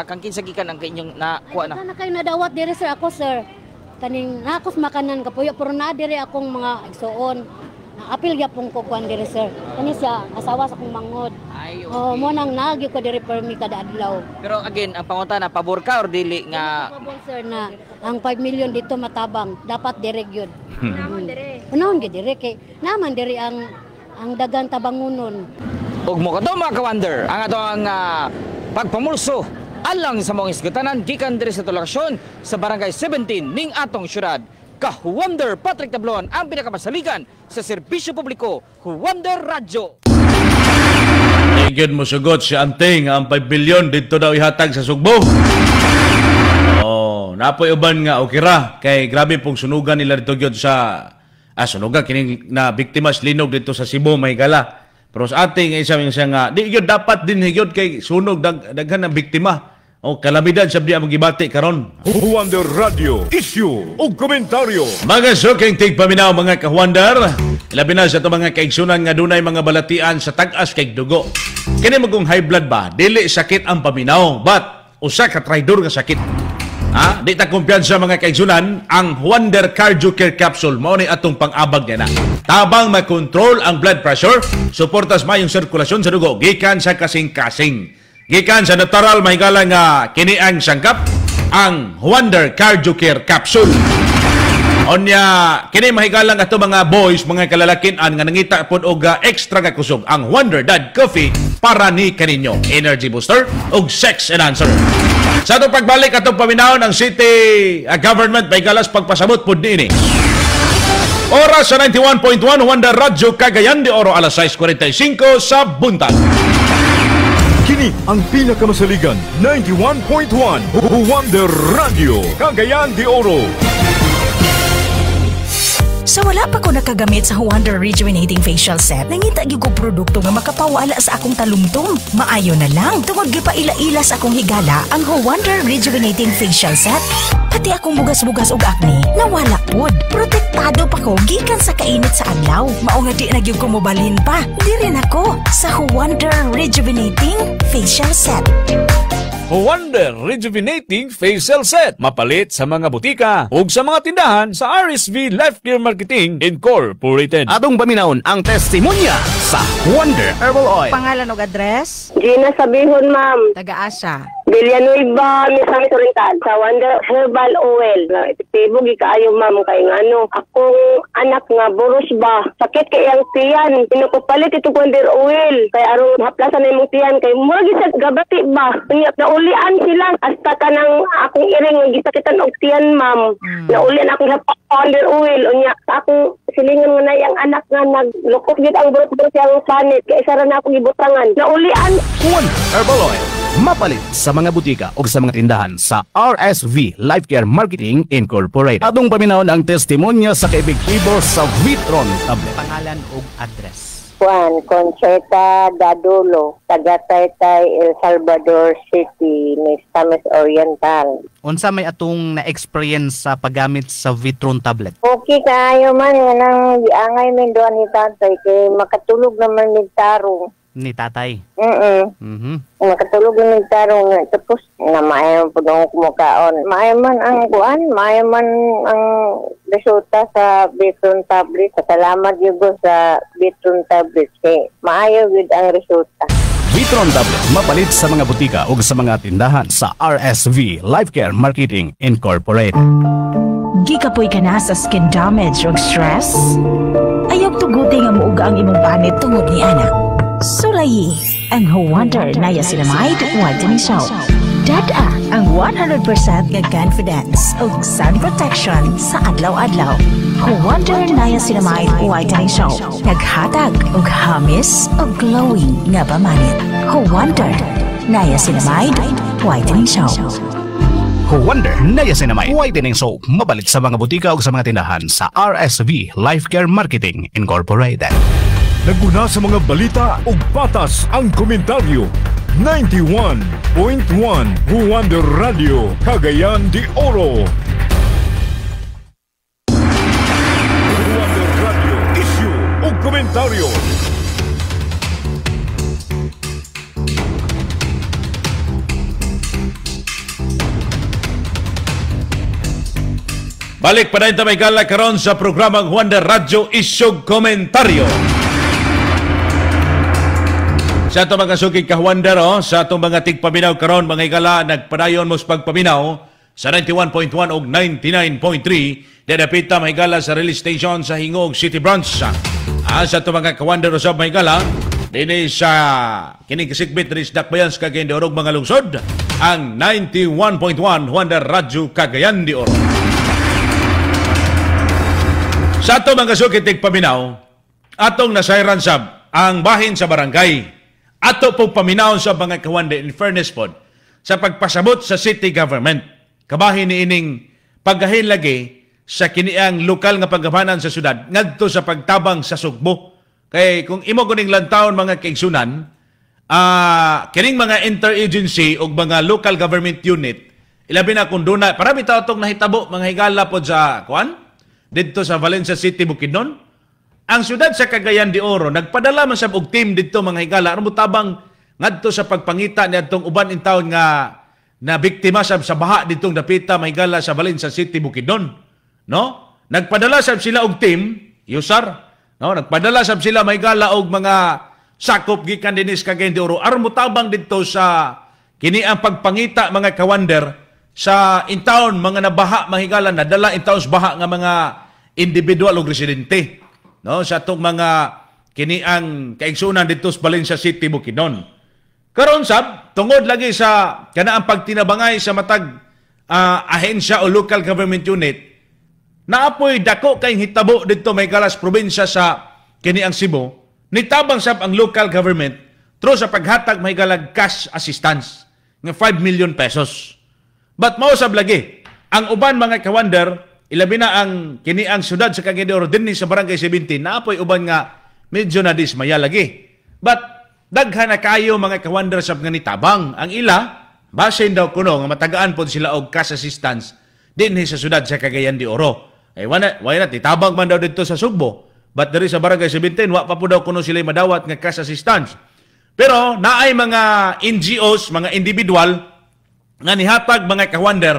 kang kinsa gikan ang inyong nakuha na? Ana kay nadawat diri sir ako sir. Kaning nakos makanan kapuyo pero na diri akong mga igsuon. Apil gyapon ko kuan diri sir. Kani siya asawa sa akong mangod. Ay, okay. Mo nang nagi ko diri permi kada adlaw. Pero again, ang pangutana pabor ka or dili nga pabor sir na ang 5 million dito matabang dapat diri gyud. Naman diri. Unahon gyud diri kay naman diri ang dagan tabangunon. Ug mo kadto mga ka-wonder, ang ato ang pagpamulso alang sa mga isgutanan gikan diri sa lokasyon sa Barangay 17 ning atong syudad. Ka-Wonder Patrick Tablon ang pinakamasaligan sa serbisyo publiko, Wonder Radyo. Igyon mo sugot si Anting ang 5 bilyon dito daw ihatag sa Sugbo. Napoy uban nga okay ra kay grabe pong sunugan nila dito gyud sa sunugan kining na biktima linog dito sa Cebu, Mahigala. Pero sa ating isa nga di gyud dapat din gyud kay sunog daghan ng biktima. Kalamidad sa diya magibati karon. Wonder Radio, issue o komentaryo. Mga suking tigpaminaw mga ka-Wonder, labi na sa itong mga kaigsunan nga dunay mga balatian sa tag-as kay dugo. Kini magong high blood ba? Dili sakit ang paminaw, but usa ka traidor nga sakit. Di ta kumpiyansa mga kaigsunan, ang Wonder Cardio Care Capsule mao ni atong pang-abag niya na. Tabang ma-control ang blood pressure, suportas mayong sirkulasyon sa dugo gikan sa kasing-kasing. Gikan sa natural mahigala nga kini ang sangkap, ang Wonder Cardio Care Capsule. Onya kini mahigala nga ato mga boys, mga kalalakian nga nangita pod og extra nga kusog ang Wonder Dad Coffee para ni kaninyo, energy booster ug sex enhancer. Sa atong pagbalik atong paminahon ang city government mahigala sa pagpasabot pod niini. Oras sa 91.1 Wonder Radyo Cagayan de Oro, alas 6:45 sa buntag. Kini ang pinakamasaligan 91.1 Wonder Radio Cagayan de Oro. Sa wala pa ko nakagamit sa Wonder Rejuvenating Facial Set, nangita gyud ko produkto nga makapawala sa akong talumtom. Maayo na lang, tungod gipaila-ila sa akong higala ang Wonder Rejuvenating Facial Set. Pati akong bugas-bugas ug acne, nawala pod. Protektado pa ko gikan sa kainit sa adlaw. Mao nga di na gyud ko mobalhin pa. Diri na ko sa Wonder Rejuvenating Facial Set. Wonder Rejuvenating Facial Set. Mapalit sa mga butika ug sa mga tindahan sa RSV Life Care Marketing Incorporated. Atong paminahon ang testimonya sa Wonder Herbal Oil. Pangalan o address? Gina Sabihon, ma'am. Taga-asa? Villanueva, Misamis Oriental, sa Wonder Herbal Oil. Epektibo, gikaayo, ma'am, kay ngano. Akong anak nga, boros ba? Sakit kay ang tiyan. Pinukupalit ito Wonder Oil. Kay arong haplasan na yung tiyan. Kay murag sa gabati ba? Naulian sila. Hasta ka ng akong iring, gisakitan og tiyan, ma'am. Naulian akong Wonder Oil. Unya, sa akong silingan nga na yung anak nga naglukok yun ang burot-burot yung sanit. Kaya isa na akong ibutangan. Naulian. Wonder Herbal Oil. Mapalit sa mga butika o sa mga tindahan sa RSV Life Care Marketing Incorporated. Atong paminahon ang testimonya sa kaepektibo sa Vitron Tablet. Pangalan o address? Juan Concheta Dadulo, taga Taytay, El Salvador City, Misamis Oriental. Unsa may atong na-experience sa paggamit sa Vitron tablet? Okay kayo man, nang giangay min doon ni tatay, kay makatulog naman ni tarong. Ni tatay? Makatulog naman ni tarong, tapos na maayon po nung kumukaon. Maayon man ang kuan, maayon man ang resulta sa Vitron tablet. Salamat yun sa Vitron tablet, kay maayo yun ang resulta. Vitron Tablet, mapalit sa mga butika o sa mga tindahan sa RSV Life Care Marketing Incorporated. Gikapoy ka na sa skin damage o stress? Ayaw tuguti nga muuga ang imong panit tungod ni anak. Sulayi ang Wonder Niacinamide Whitening Soap. Dada ang 100% nga confidence o sun protection sa adlaw-adlaw. Wonder Niacinamide Whitening Soap. Naghatag og hamis o glowing nga pamanit. Wonder Niacinamide Whitening Soap. Wonder Niacinamide Whitening Soap. Mabalit sa mga butika o sa mga tindahan sa RSV Life Care Marketing Incorporated. Naguna sa mga balita ug patas ang komentaryo. 91.1 Wonder Radio Cagayan de Oro. Wonder Radio issue ug komentaryo. Balik pa rin tamay gala karon sa programang Wonder Radio issue komentaryo. Sa itong mga sukig ka-Wonder, sa itong mga tigpaminaw karon mga igala, nagpadayon mo sa pagpaminaw sa 91.1 o 99.3, dadapita mga igala sa release station sa Hingog City Branch. Sa itong mga ka-Wonder o sa mga igala, Dini sa kining kasikbit rin sa Dakbayan sa Cagayan de Oro mga lungsod, ang 91.1 Wonder Radio Cagayan de Oro. Sa ato mga sukitig paminaw, atong nasayran sab ang bahin sa barangay. Ato pong paminaw sa mga kawande in fairness pod sa pagpasabot sa city government. Kabahin ni ining paggahin lagi sa kiniang lokal nga paggabanan sa syudad ngadto sa pagtabang sa sugbo. Kay kung imo kuning lantawon mga kaigsunan, kining mga interagency o mga local government unit, ilabi na kung doon na, para bitaw itong nahitabo, mga higala po sa, dito sa Valencia City, Bukidnon, ang syudad sa Cagayan de Oro, nagpadala man sa og team dito mga higala, ano tabang ngadto sa pagpangita ni atong uban in taon nga na biktima sa baha ditong dapita mahigala sa Valencia City, Bukidnon. No? Nagpadala sab sila og team, Yusar, no, nagpadala sab sila may gala og mga sakop gikan dinis Cagayan de Oro aron motabang didto sa kini ang pagpangita mga kawander sa intawon mga nabaha mahigala nadala intawon sa baha nga mga individual ug residente, no, sa atong mga kini ang kaigsunan didto sa Valencia City, Bukidnon. Karon sab tungod lagi sa kana ang pagtinabangay sa matag ahensya o local government unit, naapoy dako kay hitabo dito may galas probinsya sa kini ang Cebu, nitabang sab ang local government through sa paghatag may galag cash assistance nga 5 million pesos. But mao sab lagi ang uban mga kawander, ilabi na ang kini ang syudad sa Cagayan de Oro dinhi sa barangay 17, naapoy uban nga medyo na dismaya lagi. But daghan na kayo mga kawander sab nga nitabang ang ila basin daw kuno nga matagaan pod sila og cash assistance dinhi sa syudad sa Cagayan de Oro. Ay why not itabang man daw dito sa Sugbo, but diri sa barangay 17 wa pa po daw kuno sila madawat nga cash assistance. Pero naay mga NGOs, mga individual nga nihatag mga kawander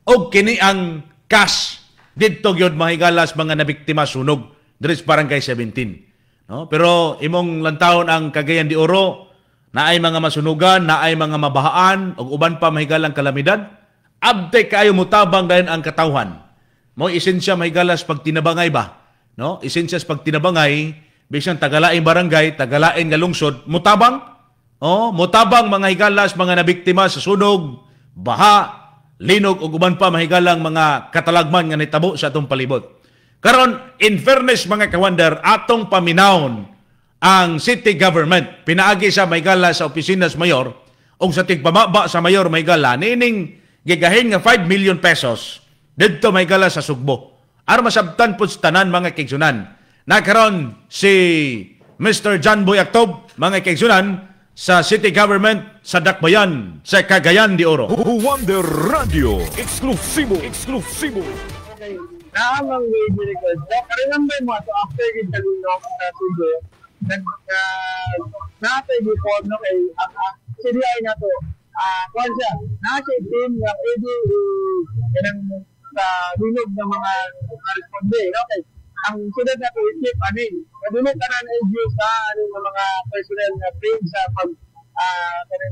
og kini ang cash didto gyud mahigalas mga nabiktima sunog diri sa barangay 17. No? Pero imong lantawon ang Cagayan de Oro, naay mga masunugan, naay mga mabahaan ug uban pa mahigalang kalamidad. Abte kayo mutabang dayon ang katawhan. Mo esensya mahigalas pag tinabangay ba, no? Esensya pag tinabangay bisan tagalaing barangay, tagalaing nga lungsod, mutabang. Oh, mutabang mga higalas mga nabiktima sa sunog, baha, linog ug uban pa mahigalang mga katalagman nga nitabo sa atong palibot. Karon in fairness mga kawander, atong paminawon ang city government. Pinaagi sa mahigalas sa opisina sa mayor ug sa tigpamaba sa mayor mahigala nining gigahin nga 5 million pesos dito may gala sa Sugbo. Aron masabtan po sa tanan mga kaigsunan. Nagkaroon si Mr. John Boy Actob, mga kaigsunan, sa city government sa Dakbayan, sa Cagayan de Oro. Wonder Radio, eksklusibo. Naamang video record. Remember mo, so after yung talunok sa Sugbo, natay before no kay CDI na to, kung siya, nasa team nga pwede kanang sa dulog ng mga responde, okay? Ang sunod na ito, isip, madulog ka na na-LGU sa mga personnel na train sa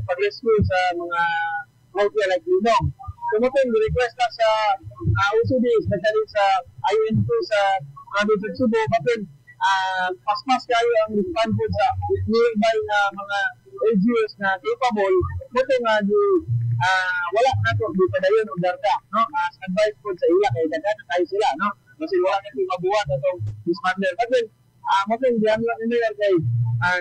pag-rescue sa mga multi like Lunong. Kumutong, request na sa UCD, especially sa IN2 sa Province of Cebu, kapag pas-pas kayo ang respond po sa nearby na mga LGUs na capable, ito nga wala na ito, di pa dayon o darda, no? As advice po sa ila, kaya dagat na tayo sila, no? Kasi wala na ito mabuhat na itong dismander. Kasi, matin, diyan lang nila kay,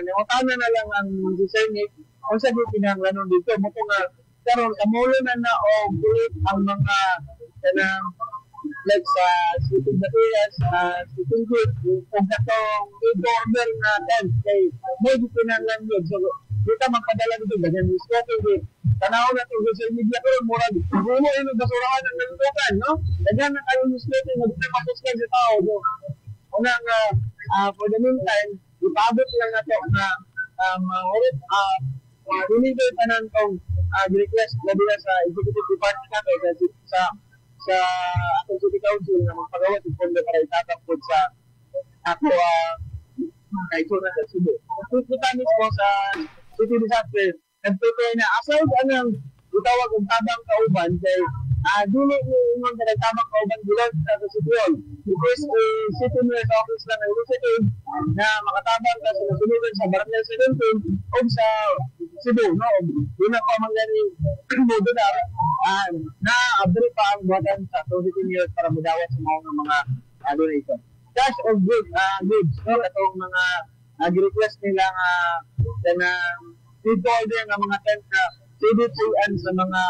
nakotana na lang ang design kung sa di pinanglanon dito, mo nga, karon kamulo na o bulit ang mga, like sa sleeping materials, sleeping goods, kung katong order na tent, kay mo di pinanglanon. So, kita magpadala dito, ganyan yung scoping din. Tanaw na ito, social media ko, murag, gulo yun ang basurahan ng nalutukan, no? Ganyan na kayo yung scoping, magpapasoskan sa tao, no? Unang, for the meantime, ipabot lang na ito na, deliver pa na itong request na din sa executive department natin sa atong city council na magpagawa ng pondo para itatapod sa ako kaituna sa Cebu. Kita mismo sa city disaster, nagtutoy na aside anang itawag ang tabang kauban kay dili ni ingon na nagtabang kauban bulan sa Susuon. Because city mayor's office lang ang initiative na makatabang ka sa nasunugan sa Barangay 17 o sa Cebu, no? Yun ang pamangani modo na abri pa ang buwatan sa city mayor para mudawat sa mga donation. Cash of goods, no? Itong mga request nila na dito din ang mga tent na CDT-an sa mga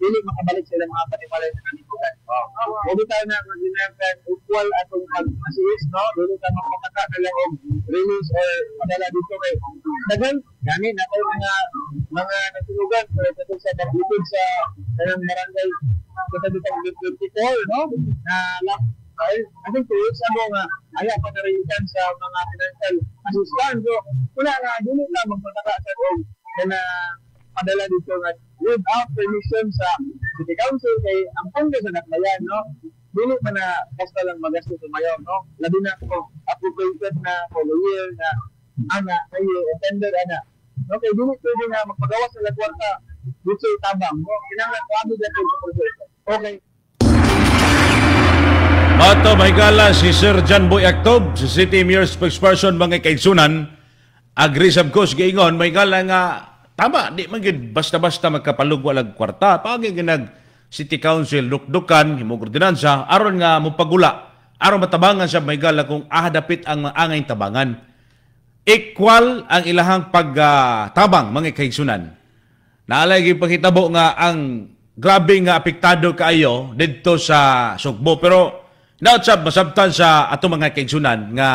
dili makabalik sila mga panimalay na kanikutan. Dili tayo na mag-dinarkan equal atong pag-assist, no? Dili tayo makapata na lang o release or madala dito kay daghan. Gani na tayo mga natulugan pero ito sa pag-ibig sa barangay kita dito ang 24, no? Na lang I think 2 weeks ago nga ayaw pa nariyan sa mga financial assistance. So, wala na, dili lang magpataka sa kong na padala dito nga without permission sa City Council kay ang pondo sa nakbayan, no? Dili man na basta lang magasto sa mayaw, no? Labi na ko appropriated na for the year na ana kayo attended ana. Okay, dili pwede na magpagawas sa kwarta dito tabang, no? Kinahanglan ko abi dito sa proyekto. Okay. Mato mahigala si Sir John Boy Actob, si City Mayor spokesperson mga kaigsunan, agri sab ko sige ingon mahigala nga tama, di man gid basta-basta magkapalugwa lag kwarta. Pagig nag City Council dukdukan himong ordinansa aron nga mopagula, aron matabangan sa mahigala kung ahadapit ang angay tabangan. Equal ang ilahang pagtabang mga kaigsunan. Naalay gyud pakitabo nga ang grabe nga apektado kaayo didto sa Sugbo, pero nautsab masabtan sa ato mga kaigsunan nga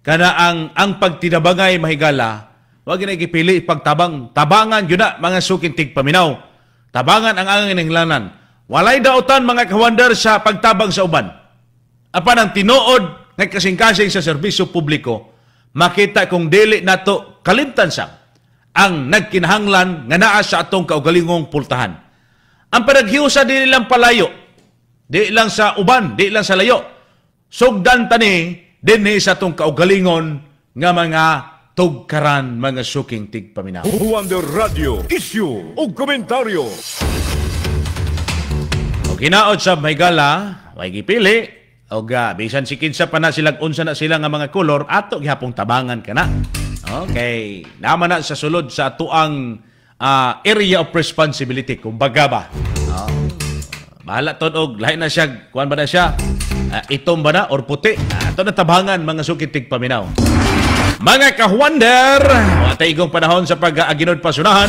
kana ang pagtinabangay mahigala wag na gipili pagtabang tabangan gyud na mga suking tigpaminaw, tabangan ang angin hinlanan, walay daotan mga kawander sa pagtabang sa uban. Apan ang tinuod nga kasing-kasing sa serbisyo publiko makita kung dili nato kalimtan sa ang nagkinahanglan nga naa sa atong kaugalingong pultahan. Ang panaghiusa dili lang palayo, di lang sa uban, di lang sa layo. Sugdan tani dinhi sa atong kaugalingon nga mga tugkaran mga suking tigpaminaw. Wonder Radio, issue o komentaryo. O kinaod sa mahigala, may gipili, o bisan si kinsa pa na silang unsa na sila nga mga kolor, ato gihapong tabangan ka na. Okay, naman na sa sulod sa atuang area of responsibility, kumbaga ba. Bahala to og lahi na siya, kuan ba na siya? Itom ba na or puti? Ito na tabangan mga sukit tigpaminaw. Mga ka-wonder, watay igong panahon sa pag-aginod pasunahan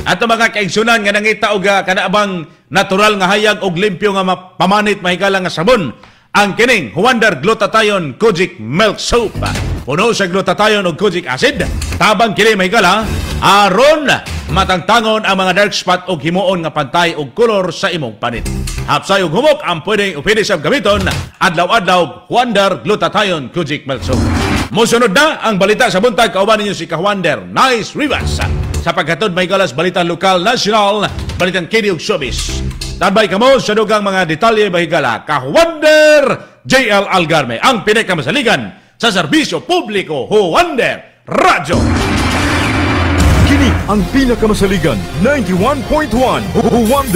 at mga kaigsunan nga nangita og kanaabang natural nga hayag og limpyo nga pamanit mahigala nga sabon. Ang kining Wonder Glutathione Kojic Milk Soap. Puno sa glutathione o kojic acid. Tabang kini mahigala aron matangtangon ang mga dark spot o himuon nga pantay o kolor sa imong panit. Hapsay og humok ang pwede sa gamiton adlaw-adlaw Wonder Glutathione Kojic Milk Soap. Mosunod na ang balita sa buntag, kauban ninyo si Ka-Wonder Nice Rivas sa paghatod may galas balitang lokal, national, balitang kini ug showbiz. Tabay kamo sa dugang mga detalye bahigala. Ka-Wonder JL Algarme, ang pinakamasaligan sa serbisyo publiko, Wonder Radio. Kini ang pinakamasaligan 91.1 Wonder